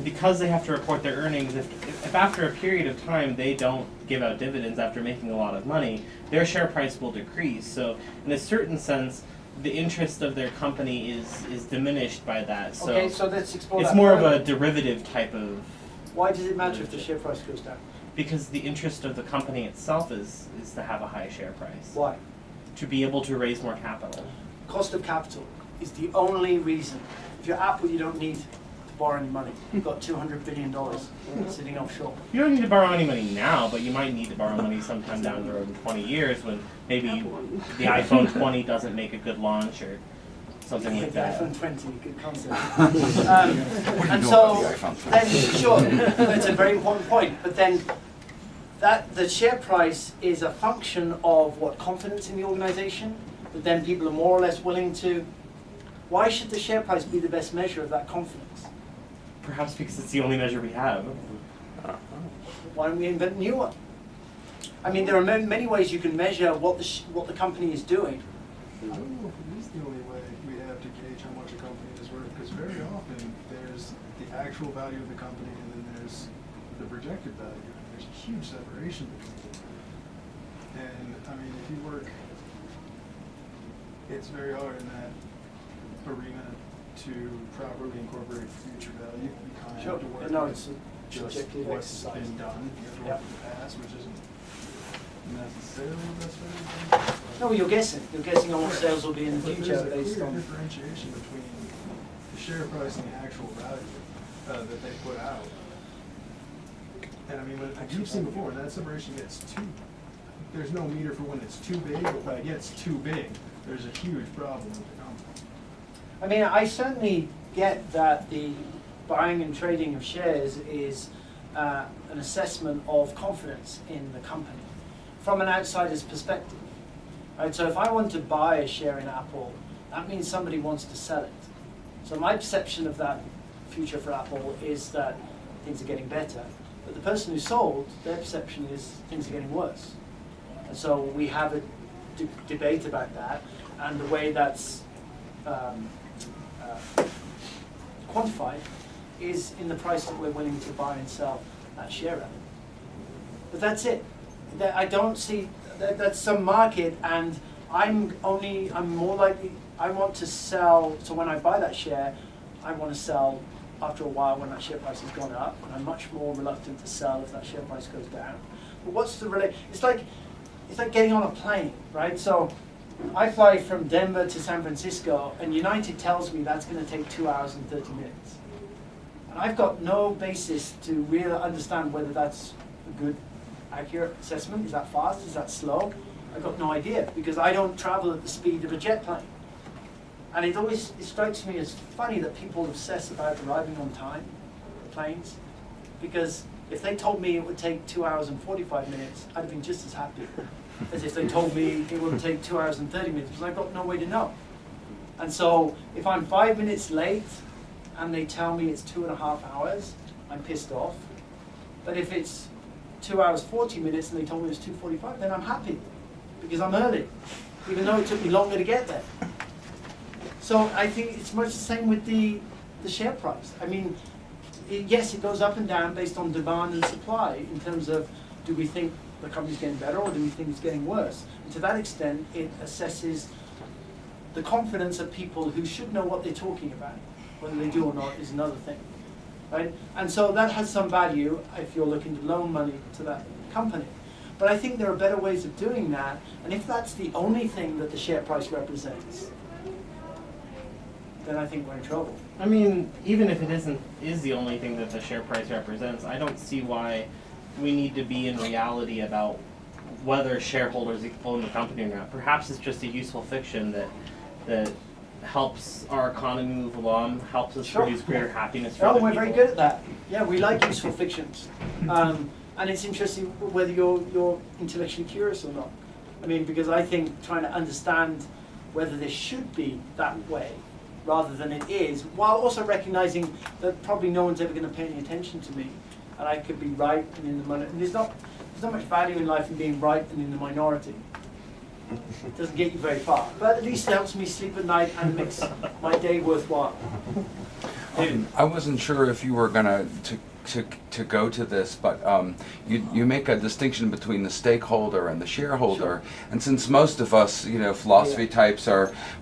because they have to report their earnings, if after a period of time they don't give out dividends after making a lot of money, their share price will decrease. So in a certain sense, the interest of their company is diminished by that. So, okay, so let's explore that. It's more of a derivative type of... Why does it matter if the share price goes down? Because the interest of the company itself is to have a high share price. Why? To be able to raise more capital. Cost of capital is the only reason. If you're Apple, you don't need to borrow any money. You've got $200 billion sitting offshore. You don't need to borrow any money now, but you might need to borrow money sometime down the road in 20 years when maybe the iPhone 20 doesn't make a good launch or something like that. The iPhone 20, good concept. And so, then, sure, that's a very important point. But then, the share price is a function of what, confidence in the organization, that then people are more or less willing to. Why should the share price be the best measure of that confidence? Perhaps because it's the only measure we have. Why don't we invent a new one? I mean, there are many ways you can measure what the company is doing. I don't know if it is the only way we have to gauge how much a company is worth, because very often there's the actual value of the company and then there's the projected value. There's a huge separation between them. And I mean, if you work, it's very hard in that arena to properly incorporate future value. You kind of have to work with it's a just subjective what's exercise. been done. You have to work with the past, which isn't necessarily the best way to do it. No, you're guessing. You're guessing on what sales will be in the But future there's a based clear on. differentiation between the share price and the actual value that they put out. And I mean, you've seen before, that separation gets there's no meter for when it's too big, but when it gets too big, there's a huge problem with the company. I mean, I certainly get that the buying and trading of shares is an assessment of confidence in the company from an outsider's perspective. Right? So if I want to buy a share in Apple, that means somebody wants to sell it. So my perception of that future for Apple is that things are getting better. But the person who sold, their perception is things are getting worse. And so we have a debate about that, and the way that's quantified is in the price that we're willing to buy and sell that share at. But that's it. I don't see that's some market, and I'm more likely, I want to sell. So when I buy that share, I want to sell after a while when that share price has gone up, and I'm much more reluctant to sell if that share price goes down. But what's the relation? It's like getting on a plane, right? So I fly from Denver to San Francisco, and United tells me that's going to take 2 hours and 30 minutes. And I've got no basis to really understand whether that's a good, accurate assessment. Is that fast? Is that slow? I've got no idea, because I don't travel at the speed of a jet plane. And it strikes me as funny that people obsess about arriving on time, planes, because if they told me it would take 2 hours and 45 minutes, I'd have been just as happy as if they told me it would take 2 hours and 30 minutes, because I've got no way to know. And so if I'm 5 minutes late and they tell me it's 2.5 hours, I'm pissed off. But if it's 2 hours 40 minutes and they told me it's 2:45, then I'm happy, because I'm early, even though it took me longer to get there. So I think it's much the same with the share price. I mean, yes, it goes up and down based on demand and supply in terms of, do we think the company's getting better or do we think it's getting worse? And to that extent, it assesses the confidence of people who should know what they're talking about. Whether they do or not is another thing, right? And so that has some value if you're looking to loan money to that company. But I think there are better ways of doing that, and if that's the only thing that the share price represents, then I think we're in trouble. I mean, even if it is the only thing that the share price represents, I don't see why we need to be in reality about whether shareholders own the company or not. Perhaps it's just a useful fiction that helps our economy move along, helps us produce greater happiness for other people. We're very good at that. Yeah, we like useful fictions. And it's interesting whether you're intellectually curious or not. I mean, because I think trying to understand whether this should be that way rather than it is, while also recognizing that probably no one's ever going to pay any attention to me, and I could be right and in the minority. And there's not much value in life in being right and in the minority. It doesn't get you very far, but at least it helps me sleep at night and makes my day worthwhile. I wasn't sure if you were gonna to go to this, but you make a distinction between the stakeholder and the shareholder, and since most of us, philosophy types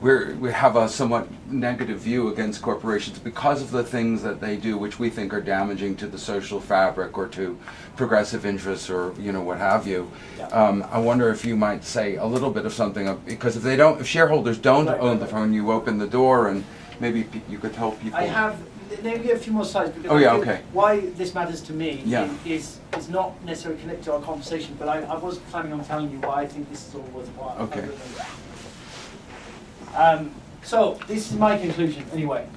we have a somewhat negative view against corporations because of the things that they do, which we think are damaging to the social fabric or to progressive interests or what have you. I wonder if you might say a little bit of something because if shareholders don't own the phone, you open the door, and maybe you could tell people. I have maybe a few more slides because why this matters to me is not necessarily connected to our conversation, but I was planning on telling you why I think this is all worthwhile. Okay. So this is my conclusion anyway.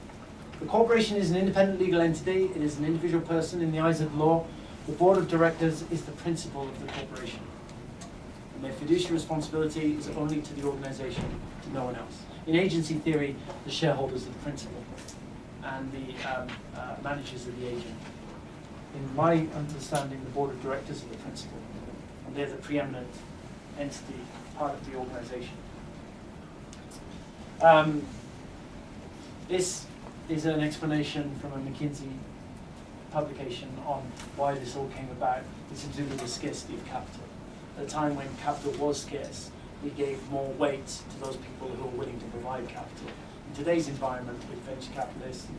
The corporation is an independent legal entity. It is an individual person in the eyes of law. The board of directors is the principal of the corporation. And their fiduciary responsibility is only to the organization, to no one else. In agency theory, the shareholders are the principal and the managers are the agent. In my understanding, the board of directors are the principal, and they're the preeminent entity, part of the organization. This is an explanation from a McKinsey publication on why this all came about. It's to do with the scarcity of capital. At a time when capital was scarce, we gave more weight to those people who are willing to provide capital. In today's environment, with venture capitalists and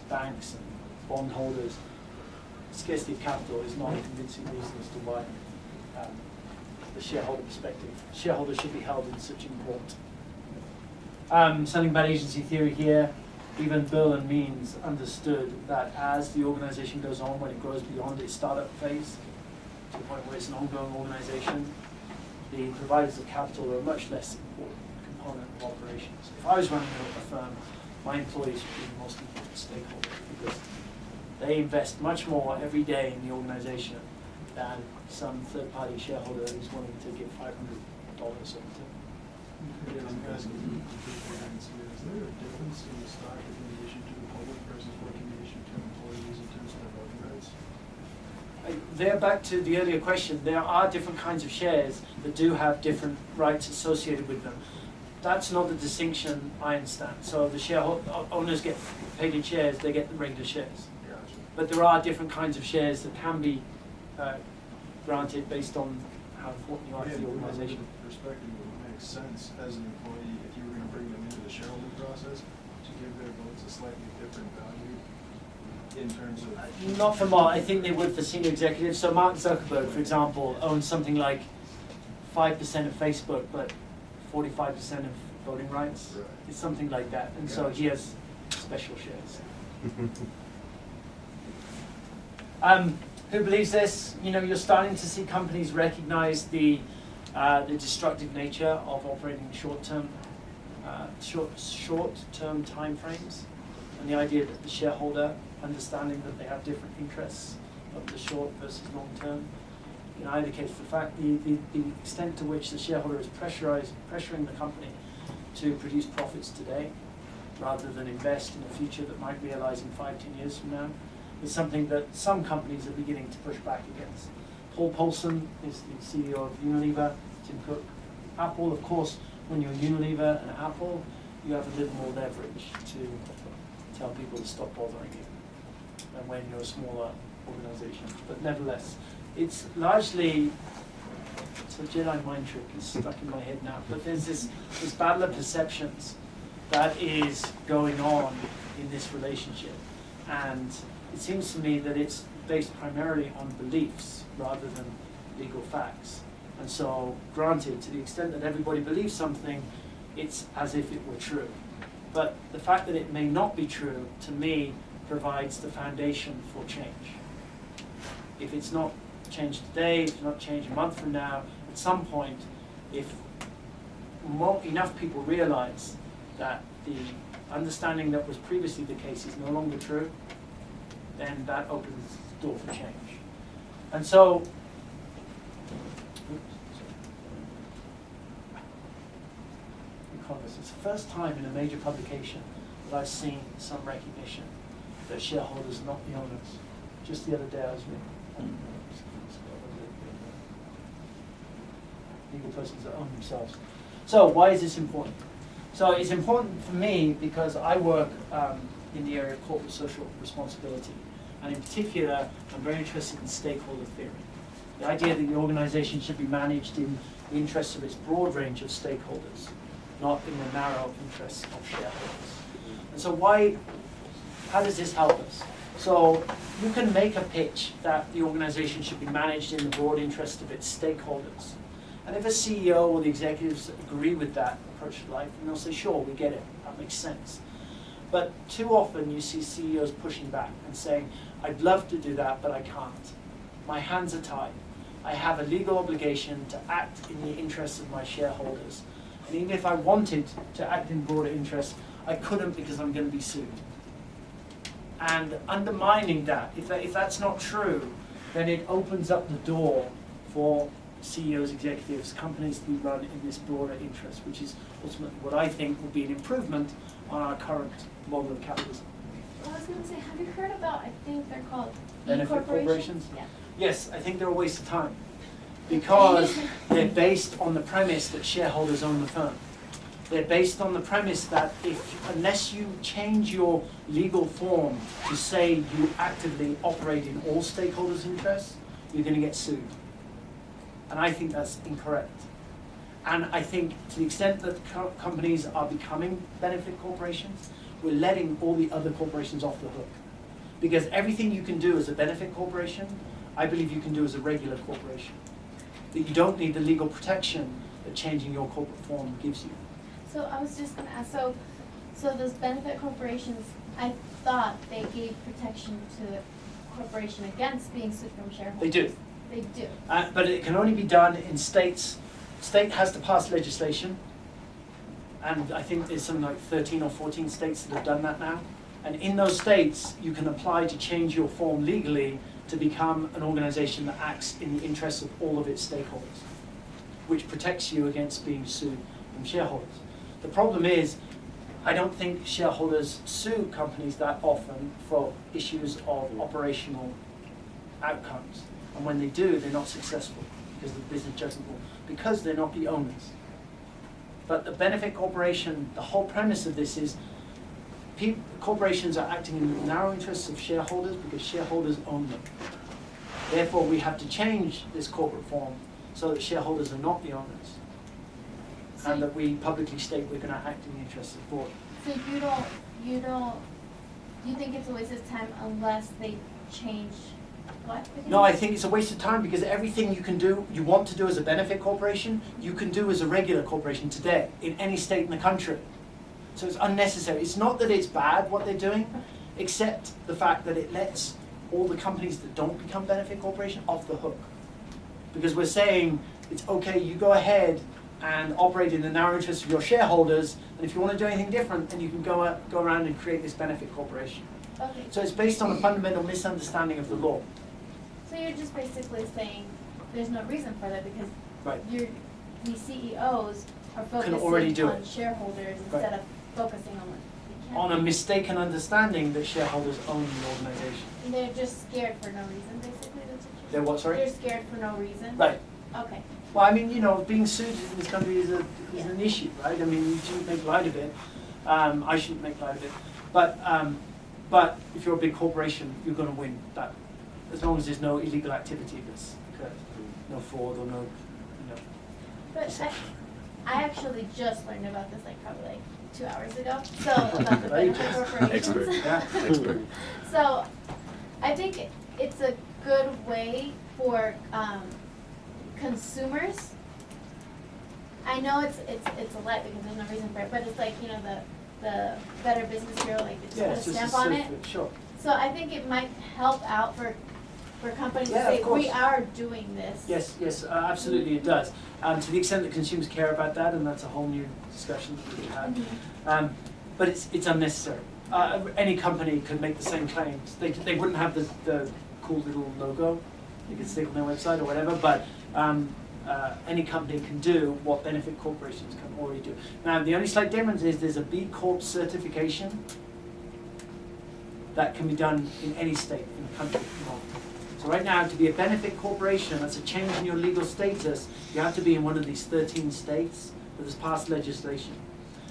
banks and bondholders, scarcity of capital is not a convincing reason as to why the shareholder perspective. Shareholders should be held in such import. Something about agency theory here. Even Bill and Means understood that as the organization goes on, when it grows beyond its startup phase, to the point where it's an ongoing organization, the providers of capital are a much less important component of operations. If I was running a firm, my employees would be the most important stakeholder, because They invest much more every day in the organization than some third-party shareholder who's willing to give $500 or something. Okay, I'm asking you is there a difference in the stock that can be issued to the public versus what can be issued to employees in terms of their voting rights? There, back to the earlier question, there are different kinds of shares that do have different rights associated with them. That's not the distinction I understand. So the owners get paid in shares, they get the regular shares. Gotcha. But there are different kinds of shares that can be granted based on how important you are to the organization. From a perspective, it would make sense as an employee, if you were going to bring them into the shareholder process, to give their votes a slightly different value in terms of... Not for Mark. I think they would for senior executives. So Mark Zuckerberg, for example, owns something like 5% of Facebook, but 45% of voting rights. Right. It's something like that. And so he has special shares. Who believes this? You know, you're starting to see companies recognize the destructive nature of operating short-term time frames, and the idea that the shareholder, understanding that they have different interests of the short versus long-term. In either case, the extent to which the shareholder is pressuring the company to produce profits today, rather than invest in a future that might realize in 5-10 years from now, is something that some companies are beginning to push back against. Paul Polson is the CEO of Unilever, Tim Cook. Apple, of course, when you're Unilever and Apple, you have a little more leverage to tell people to stop bothering you than when you're a smaller organization. But nevertheless, it's largely, it's a Jedi mind trick, it's stuck in my head now, but there's this battle of perceptions that is going on in this relationship. And it seems to me that it's based primarily on beliefs rather than legal facts. And so, granted, to the extent that everybody believes something, it's as if it were true. But the fact that it may not be true, to me, provides the foundation for change. If it's not changed today, if it's not changed a month from now, at some point, if enough people realize that the understanding that was previously the case is no longer true, then that opens the door for change. And so, it's the first time in a major publication that I've seen some recognition that shareholders are not the owners. Just the other day I was reading legal persons that own themselves. So why is this important? So it's important for me because I work in the area of corporate social responsibility. And in particular, I'm very interested in stakeholder theory. The idea that the organization should be managed in the interests of its broad range of stakeholders, not in the narrow interests of shareholders. And so how does this help us? So you can make a pitch that the organization should be managed in the broad interest of its stakeholders. And if a CEO or the executives agree with that approach to life, then they'll say, sure, we get it, that makes sense. But too often you see CEOs pushing back and saying, I'd love to do that, but I can't. My hands are tied. I have a legal obligation to act in the interests of my shareholders. And even if I wanted to act in broader interests, I couldn't because I'm going to be sued. And undermining that, if that's not true, then it opens up the door for CEOs, executives, companies to be run in this broader interest, which is ultimately what I think will be an improvement on our current model of capitalism. I was going to say, have you heard about, I think they're called Benefit corporations? Yeah. Yes, I think they're a waste of time. Because they're based on the premise that shareholders own the firm. They're based on the premise that unless you change your legal form to say you actively operate in all stakeholders' interests, you're going to get sued. And I think that's incorrect. And I think to the extent that companies are becoming benefit corporations, we're letting all the other corporations off the hook. Because everything you can do as a benefit corporation, I believe you can do as a regular corporation. That you don't need the legal protection that changing your corporate form gives you. So I was just going to ask, so those benefit corporations, I thought they gave protection to the corporation against being sued from shareholders. They do. They do. But it can only be done in states. State has to pass legislation, and I think there's something like 13 or 14 states that have done that now. And in those states, you can apply to change your form legally to become an organization that acts in the interests of all of its stakeholders, which protects you against being sued from shareholders. The problem is, I don't think shareholders sue companies that often for issues of operational outcomes. And when they do, they're not successful because the business judgment rule, because they're not the owners. But the benefit corporation, the whole premise of this is corporations are acting in the narrow interests of shareholders because shareholders own them. Therefore, we have to change this corporate form so that shareholders are not the owners, and that we publicly state we're going to act in the interests of the board. So you think it's a waste of time unless they change what? No, I think it's a waste of time because everything you can do, you want to do as a benefit corporation, you can do as a regular corporation today in any state in the country. So it's unnecessary. It's not that it's bad what they're doing, except the fact that it lets all the companies that don't become benefit corporation off the hook. Because we're saying it's okay, you go ahead and operate in the narrow interests of your shareholders, and if you want to do anything different, then you can go around and create this benefit corporation. Okay. So it's based on a fundamental misunderstanding of the law. So you're just basically saying there's no reason for that because Right. these CEOs are Can already do focusing on it. shareholders Right. instead of focusing on what they can. On a mistaken understanding that shareholders own the organization. And they're just scared for no reason, basically. That's what you're They're what, sorry? They're scared for no reason. Right. Okay. Well, I mean, you know, being sued in this country is an issue, right? I mean, you shouldn't make light of it. I shouldn't make light of it. But if you're a big corporation, you're going to win that, as long as there's no illegal activity that's occurred, no fraud or no, But I actually just learned about this probably 2 hours ago. So about the benefit corporations. Expert. Yeah, expert. So I think it's a good way for consumers. I know it's a let because there's no reason for it, but it's the Better Business Bureau, they just put a it's just stamp a on it. certificate, sure. So I think it might help out for companies Yeah, to say of course. we are doing this. Yes, absolutely it does. To the extent that consumers care about that, and that's a whole new discussion that we can have. But it's unnecessary. Any company could make the same claims. They wouldn't have the cool little logo you could stick on their website or whatever, but any company can do what benefit corporations can already do. Now, the only slight difference is there's a B Corp certification that can be done in any state in the country. So right now, to be a benefit corporation, that's a change in your legal status, you have to be in one of these 13 states that has passed legislation.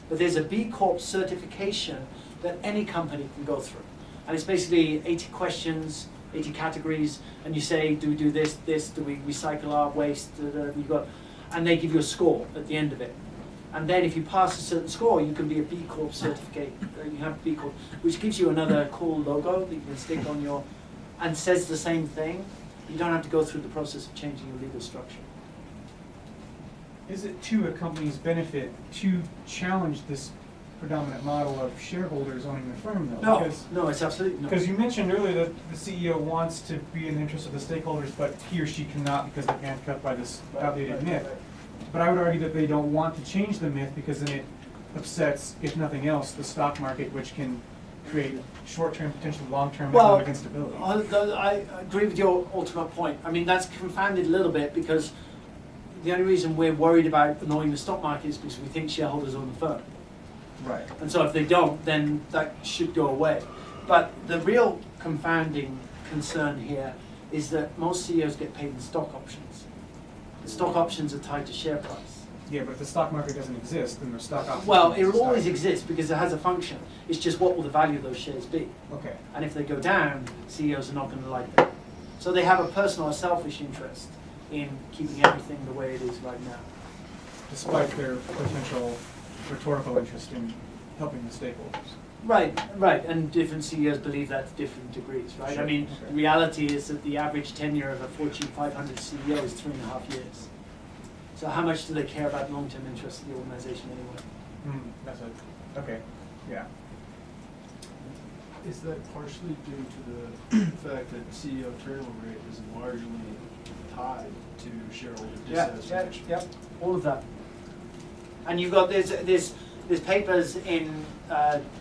But there's a B Corp certification that any company can go through. And it's basically 80 questions, 80 categories, and you say, do we do this, do we recycle our waste, and they give you a score at the end of it. And then if you pass a certain score, you can be a B Corp certificate. You have B Corp, which gives you another cool logo that you can stick on your, and says the same thing. You don't have to go through the process of changing your legal structure. Is it to a company's benefit to challenge this predominant model of shareholders owning the firm, though? No, it's absolutely not. Because you mentioned earlier that the CEO wants to be in the interest of the stakeholders, but he or she cannot because they're handcuffed by this outdated myth. But I would argue that they don't want to change the myth because then it upsets, if nothing else, the stock market, which can create short-term, potentially long-term economic instability. I agree with your ultimate point. I mean, that's confounded a little bit because the only reason we're worried about annoying the stock market is because we think shareholders own the firm. Right. And so if they don't, then that should go away. But the real confounding concern here is that most CEOs get paid in stock options. The stock options are tied to share price. Yeah, but if the stock market doesn't exist, then the stock options. Well, it will always exist because it has a function. It's just what will the value of those shares be? Okay. And if they go down, CEOs are not going to like that. So they have a personal or selfish interest in keeping everything the way it is right now. Despite their potential rhetorical interest in helping the stakeholders. Right, and different CEOs believe that to different degrees, right? Sure. I mean, Okay. the reality is that the average tenure of a Fortune 500 CEO is 3.5 years. So how much do they care about long-term interests of the organization anyway? That's it. Okay, yeah. Is that partially due to the fact that CEO turnover rate is largely tied to shareholder dissatisfaction? Yep, all of that. And you've got there's there's papers in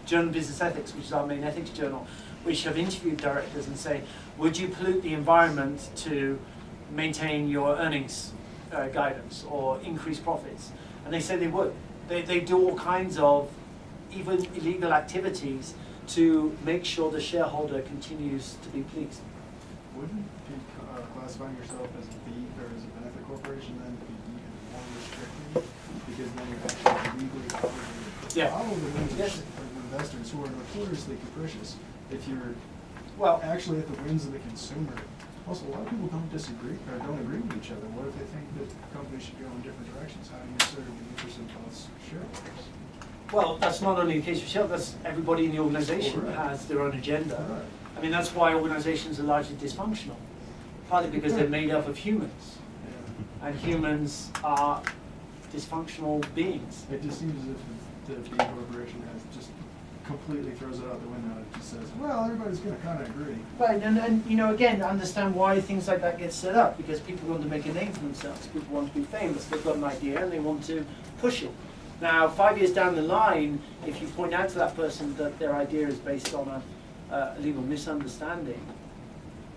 Journal of Business Ethics, which is our main ethics journal, which have interviewed directors and say, would you pollute the environment to maintain your earnings guidance or increase profits? And they say they would. They do all kinds of even illegal activities to make sure the shareholder continues to be pleased. Wouldn't classifying yourself as a B or as a benefit corporation then be even more restricting? Because then you're actually legally obligated to follow the whims of investors who are notoriously capricious. If you're actually at the whims of the consumer. Also, a lot of people don't disagree or don't agree with each other. What if they think that companies should go in different directions? How do you serve the interest of both shareholders? Well, that's not only the case for Shell, that's everybody in the organization has their own agenda. I mean, that's why organizations are largely dysfunctional, partly because they're made up of humans. And humans are dysfunctional beings. It just seems as if the B corporation has just completely throws it out the window and just says, well, everybody's going to kind of agree. Right, and you know, again, understand why things like that get set up, because people want to make a name for themselves. People want to be famous. They've got an idea and they want to push it. Now, 5 years down the line, if you point out to that person that their idea is based on a legal misunderstanding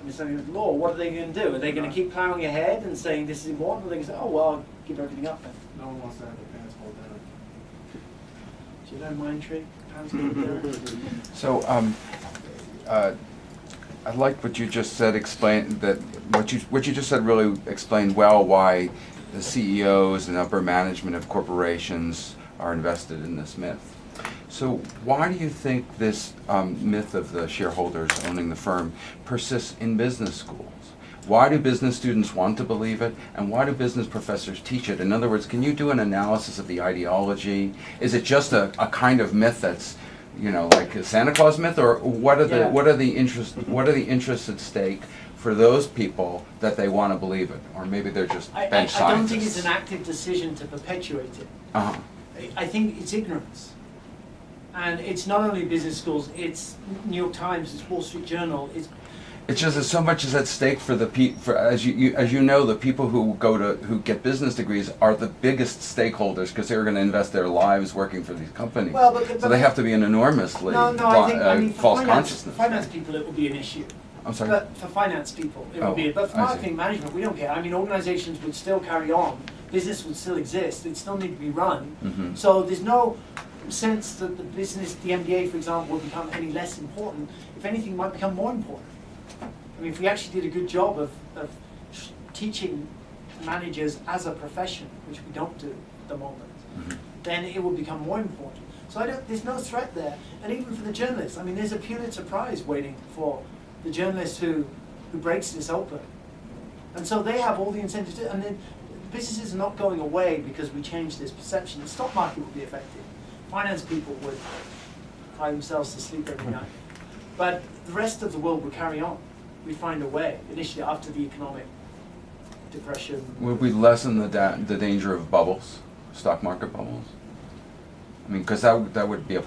of the law, what are they going to do? Are they going to keep plowing ahead and saying this is important, or are they going to say, oh, well, I'll give everything up then? No one wants to have their pants pulled down. Do you know Mind Tree? Pants pulled down? So, I like what you just said. Explain that what you just said really explained well why the CEOs and upper management of corporations are invested in this myth. So why do you think this myth of the shareholders owning the firm persists in business schools? Why do business students want to believe it, and why do business professors teach it? In other words, can you do an analysis of the ideology? Is it just a kind of myth that's, you know, like a Santa Claus myth, or what are the interests at stake for those people that they want to believe it, or maybe they're just bench scientists? I don't think it's an active decision to perpetuate it. I think it's ignorance. And it's not only business schools, it's New York Times, it's Wall Street Journal, It's just that so much is at stake for the as you know, the people who get business degrees are the biggest stakeholders because they're going to invest their lives working for these companies. Well, but so they have to be an enormously I think false consciousness. For finance people, it will be an issue. I'm sorry? But for finance people, it would be. But for marketing management, we don't care. I mean, organizations would still carry on. Business would still exist. It still need to be run. Mm-hmm. So there's no sense that the business, the MBA, for example, will become any less important. If anything, it might become more important. I mean, if we actually did a good job of teaching managers as a profession, which we don't do at the moment, then it will become more important. So there's no threat there. And even for the journalists, I mean, there's a Pulitzer Prize waiting for the journalist who breaks this open. And so they have all the incentives to, and then businesses are not going away because we change this perception. The stock market will be affected. Finance people would cry themselves to sleep every night. But the rest of the world will carry on. We find a way, initially after the economic depression. Would we lessen the danger of bubbles, stock market bubbles? I mean, because that would be a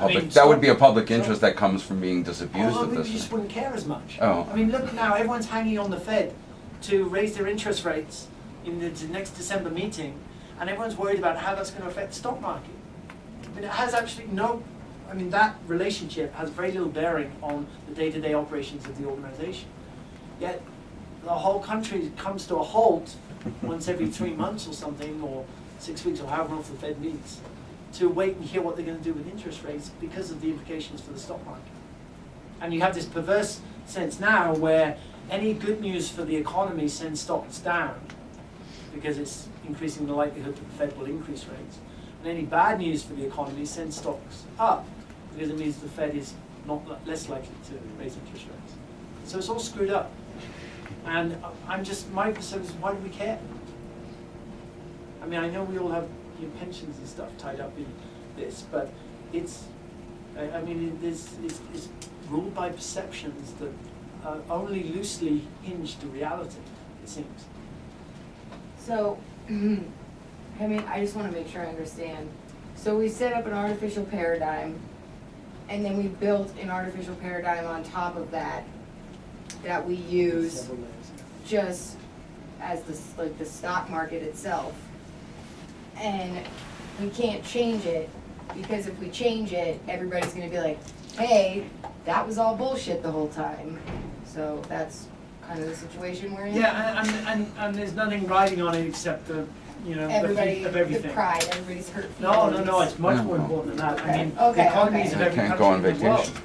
public interest that comes from being disabused of this. You just wouldn't care as much. Oh. I mean, look now, everyone's hanging on the Fed to raise their interest rates in the next December meeting, and everyone's worried about how that's going to affect the stock market. I mean, it has actually that relationship has very little bearing on the day-to-day operations of the organization. Yet the whole country comes to a halt once every 3 months or something, or 6 weeks, or however long the Fed meets, to wait and hear what they're going to do with interest rates because of the implications for the stock market. And you have this perverse sense now where any good news for the economy sends stocks down because it's increasing the likelihood that the Fed will increase rates. And any bad news for the economy sends stocks up because it means the Fed is less likely to raise interest rates. So it's all screwed up. And my perception is, why do we care? I mean, I know we all have pensions and stuff tied up in this, but it's ruled by perceptions that are only loosely hinged to reality, it seems. So, I just want to make sure I understand. So we set up an artificial paradigm, and then we built an artificial paradigm on top of that we use just as the stock market itself. And we can't change it Because if we change it, everybody's gonna be like, hey, that was all bullshit the whole time. So that's kind of the situation we're in. Yeah, and there's nothing riding on it except the, you know, the Everybody, feet of the everything. pride, everybody's hurt No, feelings. it's much more important than that. I mean, Okay, the economies okay. of They every can't go on country in the world vacation.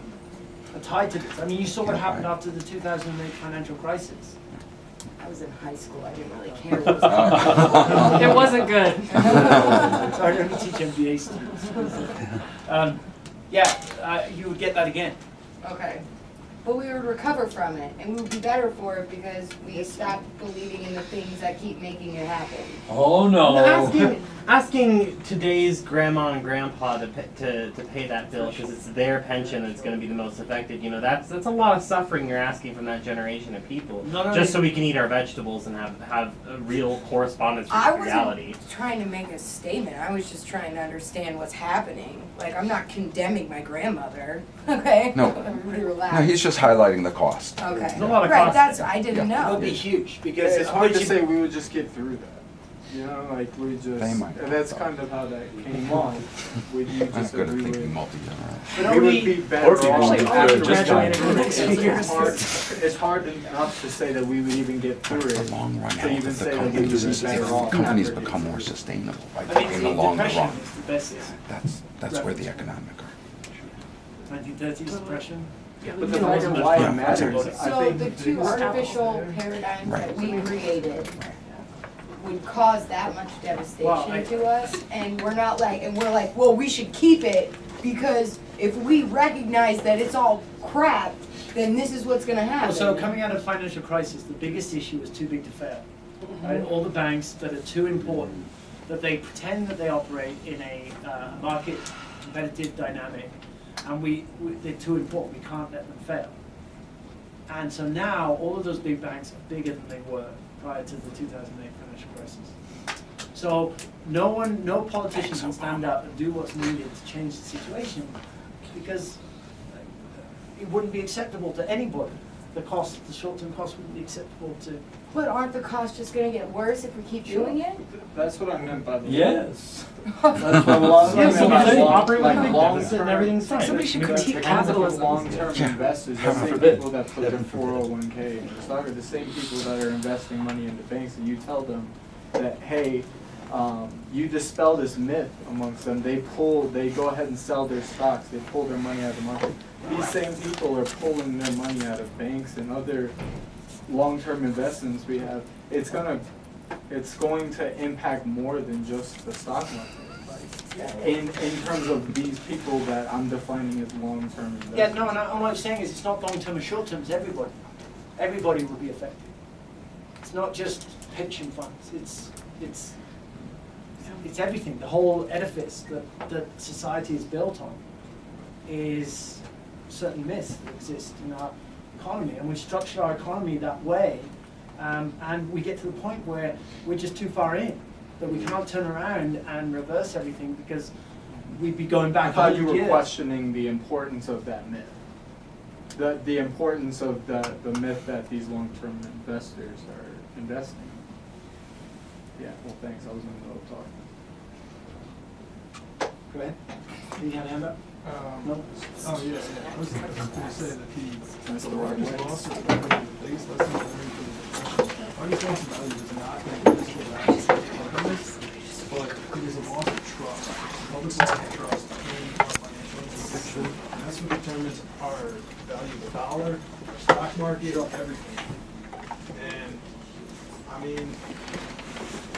are tied to this. I mean, you saw what Can't happened buy. after the 2008 financial crisis. I was in high school, I didn't really care what was going on. It wasn't good. Sorry, I don't teach MBA students. You would get that again. Okay. But we would recover from it, and we would be better for it because we stopped believing in the things that keep making it happen. Oh, no. Asking today's grandma and grandpa to pay that bill because it's their pension that's going to be the most affected. You know, that's a lot of suffering you're asking from that generation of people. Just so we can eat our vegetables and have a real correspondence with reality. Wasn't trying to make a statement. I was just trying to understand what's happening. Like, I'm not condemning my grandmother. Okay. No. Everybody relax. No, he's just highlighting the cost. Okay. There's a lot of Right. cost That's there. I didn't Yeah. It know. would be huge because It's hard to you- say we would just get through that. You know, like we just, They might. and that's kind of how that came on. Would you I'm just good at we thinking would, multi-generational. we would be better people off like after to just graduating join. from it's hard enough to say that we would even get through The it. long run To health even of the say that we company would be is better if off companies after become getting more through it. sustainable by I mean, taking the long depression run. is the best. That's where the economic are. 1930s depression. But the reason why Yeah, it matters, I So think. the two artificial paradigms that we created would cause that much devastation to us, and we're like, well, we should keep it because if we recognize that it's all crap, then this is what's gonna happen. Well, so coming out of the financial crisis, the biggest issue was too big to fail. Right? All the banks that are too important, that they pretend that they operate in a market competitive dynamic, and they're too important, we can't let them fail. And so now, all of those big banks are bigger than they were prior to the 2008 financial crisis. So no politician can stand up and do what's needed to change the situation because it wouldn't be acceptable to anybody. The short-term cost wouldn't be acceptable to. But aren't the costs just gonna get worse if we keep doing it? That's what I meant by the. Yes. That's what a lot of Yeah, so them they are operate with a like big long deficit and term. everything's fine. Somebody should critique capitalism. Long-term investors, the Heaven same forbid. people that put their 401k in the stock are the same people that are investing money into banks, and you tell them that, hey, you dispel this myth amongst them. They go ahead and sell their stocks. They pull their money out of the market. These same people are pulling their money out of banks and other long-term investments we have. It's going to impact more than just the stock market. Like, in terms of these people that I'm defining as long-term investors. Yeah, no, and what I'm saying is it's not long-term and short-term, it's everybody. Everybody will be affected. It's not just pension funds, it's everything. The whole edifice that society is built on is certain myths that exist in our economy, and we structure our economy that way, and we get to the point where we're just too far in, that we can't turn around and reverse everything because we'd be going back. I thought you 100 were years. questioning the importance of that myth. The importance of the myth that these long-term investors are investing. Yeah, well, thanks. I was in the middle of talking. Go ahead. You had a hand up? No? Oh, yeah. I was going to say that the largest loss of the biggest lesson I learned from the depression, largest loss of value is not going to be physical assets that are companies, but it is a loss of trust. Public loss of trust in our financial institution. And that's what determines our value of the dollar, our stock market, everything. And, I mean,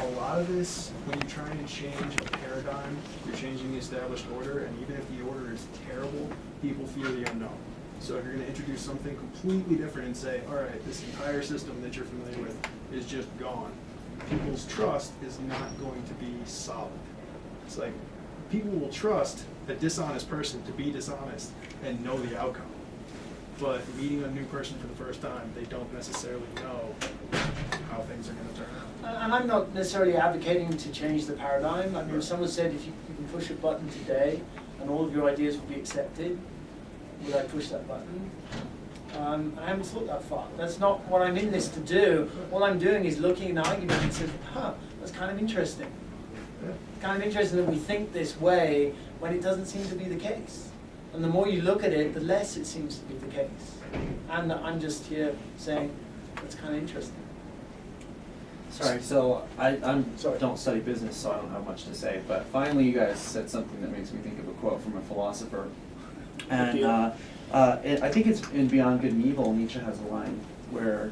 a lot of this, when you try and change a paradigm, you're changing the established order, and even if the order is terrible, people fear the unknown. So if you're going to introduce something completely different and say, all right, this entire system that you're familiar with is just gone, people's trust is not going to be solid. It's like, people will trust a dishonest person to be dishonest and know the outcome. But meeting a new person for the first time, they don't necessarily know how things are going to turn out. And I'm not necessarily advocating to change the paradigm. I mean, if someone said if you can push a button today and all of your ideas will be accepted, would I push that button? I haven't thought that far. That's not what I'm in this to do. All I'm doing is looking at an argument and saying, that's kind of interesting. kind of interesting that we think this way when it doesn't seem to be the case. And the more you look at it, the less it seems to be the case. And I'm just here saying, that's kind of interesting. Sorry, so I don't study business, so I don't have much to say. But finally, you guys said something that makes me think of a quote from a philosopher. And I think it's in Beyond Good and Evil, Nietzsche has a line where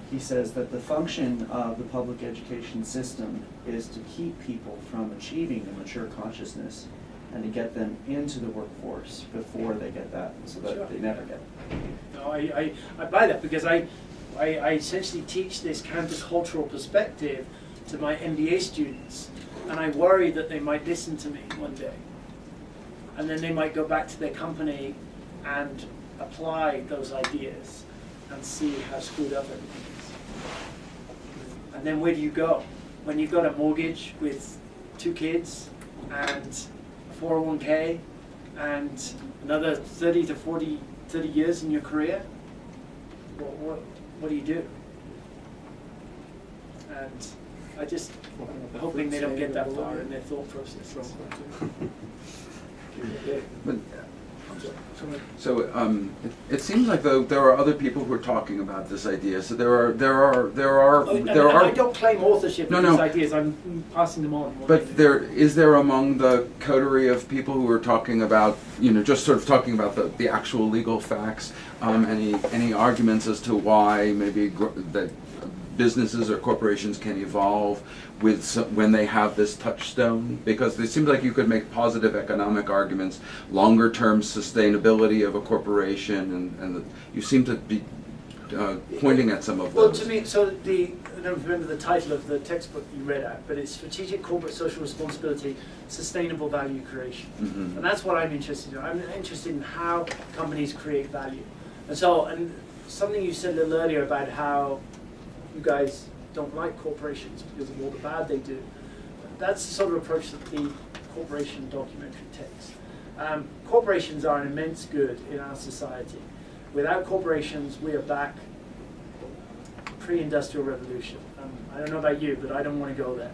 he says that the function of the public education system is to keep people from achieving a mature consciousness and to get them into the workforce before they get that, so that they never get it. No, I buy that because I essentially teach this countercultural perspective to my MBA students, and I worry that they might listen to me one day. And then they might go back to their company and apply those ideas and see how screwed up everything is. And then where do you go? When you've got a mortgage with 2 kids and a 401k and another 30 years in your career, what do you do? And I'm hoping they don't get that far in their thought process. So it seems like though there are other people who are talking about this idea. So there are. I don't claim authorship of No. these ideas. I'm passing them on. But is there among the coterie of people who are talking about, just sort of talking about the actual legal facts, any arguments as to why maybe that businesses or corporations can evolve when they have this touchstone? Because it seems like you could make positive economic arguments, longer term sustainability of a corporation, and you seem to be pointing at some of those. Well, to me, so I don't remember the title of the textbook you read out, but it's Strategic Corporate Social Responsibility, Sustainable Value Creation. Mm-hmm. And that's what I'm interested in. I'm interested in how companies create value. And something you said a little earlier about how you guys don't like corporations because of all the bad they do. That's the sort of approach that the corporation documentary takes. Corporations are an immense good in our society. Without corporations, we are back pre-industrial revolution. I don't know about you, but I don't want to go there.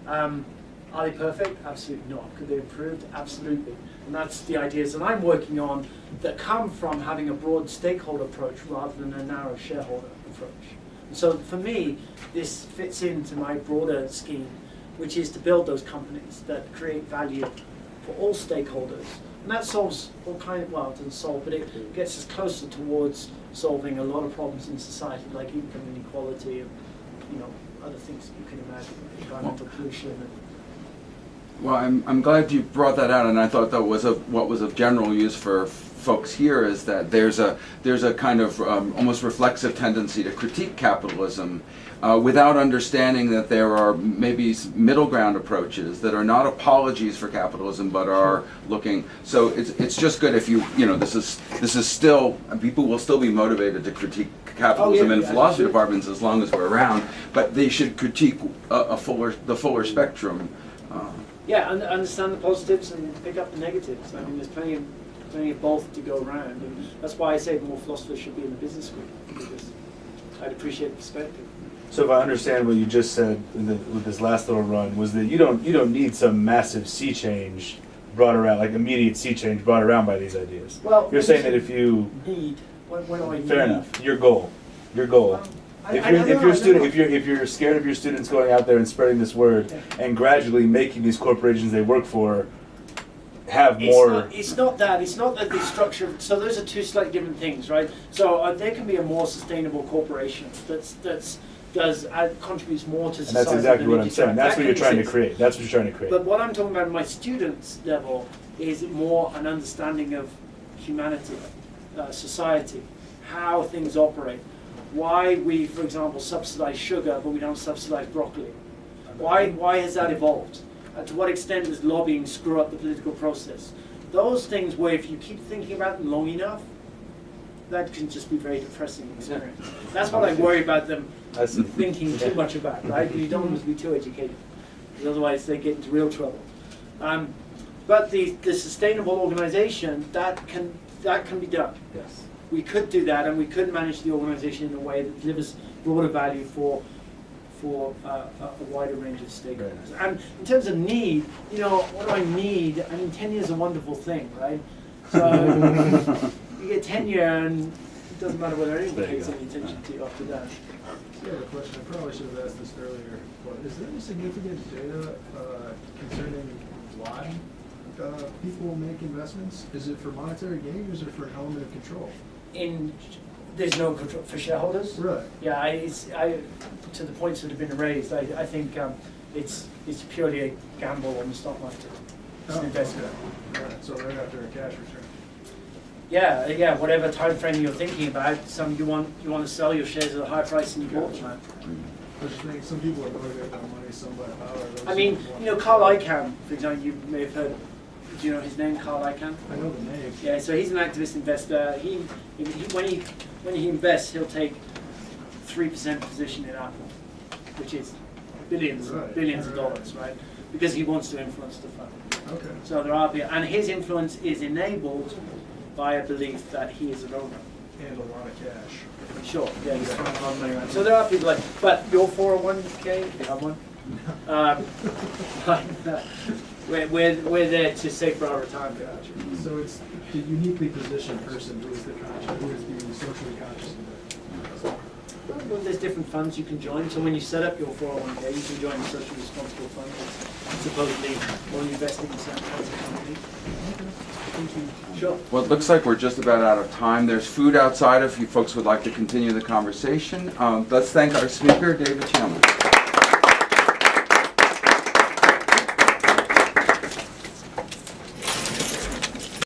Are they perfect? Absolutely not. Could they improve? Absolutely. And that's the ideas that I'm working on that come from having a broad stakeholder approach rather than a narrow shareholder approach. So for me, this fits into my broader scheme, which is to build those companies that create value for all stakeholders. And that solves all kinds of, well, it doesn't solve, but it gets us closer towards solving a lot of problems in society, like income inequality and, other things you can imagine, environmental pollution. Well, I'm glad you brought that out, and I thought that was what was of general use for folks here is that there's a kind of almost reflexive tendency to critique capitalism without understanding that there are maybe middle ground approaches that are not apologies for capitalism but are looking. So it's just good if this is still, people will still be motivated to critique capitalism in philosophy departments as long as we're around, but they should critique the fuller spectrum. Yeah, and understand the positives and pick up the negatives. I mean, there's plenty of both to go around, and that's why I say more philosophers should be in the business school, because I'd appreciate the perspective. So if I understand what you just said with this last little run, was that you don't need some massive sea change brought around, like immediate sea change brought around by these ideas. Well, you're saying that if you need, what do I need? Fair enough. Your goal. If you're scared of your students going out there and spreading this word and gradually making these corporations they work for have more. It's not that the structure. So those are two slightly different things, right? So there can be a more sustainable corporation that contributes more to society. And that's exactly what I'm saying. That's what you're trying to create. That's what you're trying to create. But what I'm talking about at my students' level is more an understanding of humanity, society, how things operate. Why we, for example, subsidize sugar, but we don't subsidize broccoli. Why has that evolved? To what extent does lobbying screw up the political process? Those things where if you keep thinking about them long enough, that can just be very depressing experience. That's what I worry about them thinking too much about, right? You don't want them to be too educated, because otherwise they get into real trouble. But the sustainable organization, that can be done. Yes. We could do that, and we could manage the organization in a way that delivers broader value for for a wider range of stakeholders. And in terms of need, you know, what do I need? I mean, tenure is a wonderful thing, right? So you get tenure, and it doesn't matter whether anyone pays any attention to you after that. I have a question. I probably should have asked this earlier, but is there any significant data concerning why people make investments? Is it for monetary gain, or is it for an element of control? There's no control for shareholders. Right. Yeah, I to the points that have been raised, I think it's purely a gamble on the stock market. It's an investment. Okay. Right. So they're after a cash return. Yeah, whatever time frame you're thinking about. Some you want to sell your shares at a higher price than you bought them at. I just think some people are motivated by money, some by power. I mean, you know, Carl Icahn, for example, you may have heard. Do you know his name, Carl Icahn? I know the name. Yeah, so he's an activist investor. When he invests, he'll take 3% position in Apple, which is billions of dollars, right? Because he wants to influence the fund. Okay. So there are people, and his influence is enabled by a belief that he is an owner. And a lot of cash. Sure, yeah, he's throwing a lot of money around. So there are people like, but your 401k, if you have one, we're there to save for our retirement. So it's the uniquely positioned person who is the socially conscious investor. Well, there's different funds you can join. So when you set up your 401k, you can join a socially responsible fund that's supposedly only investing in certain kinds of companies. Sure. Well, it looks like we're just about out of time. There's food outside if you folks would like to continue the conversation. Let's thank our speaker, David Chandler.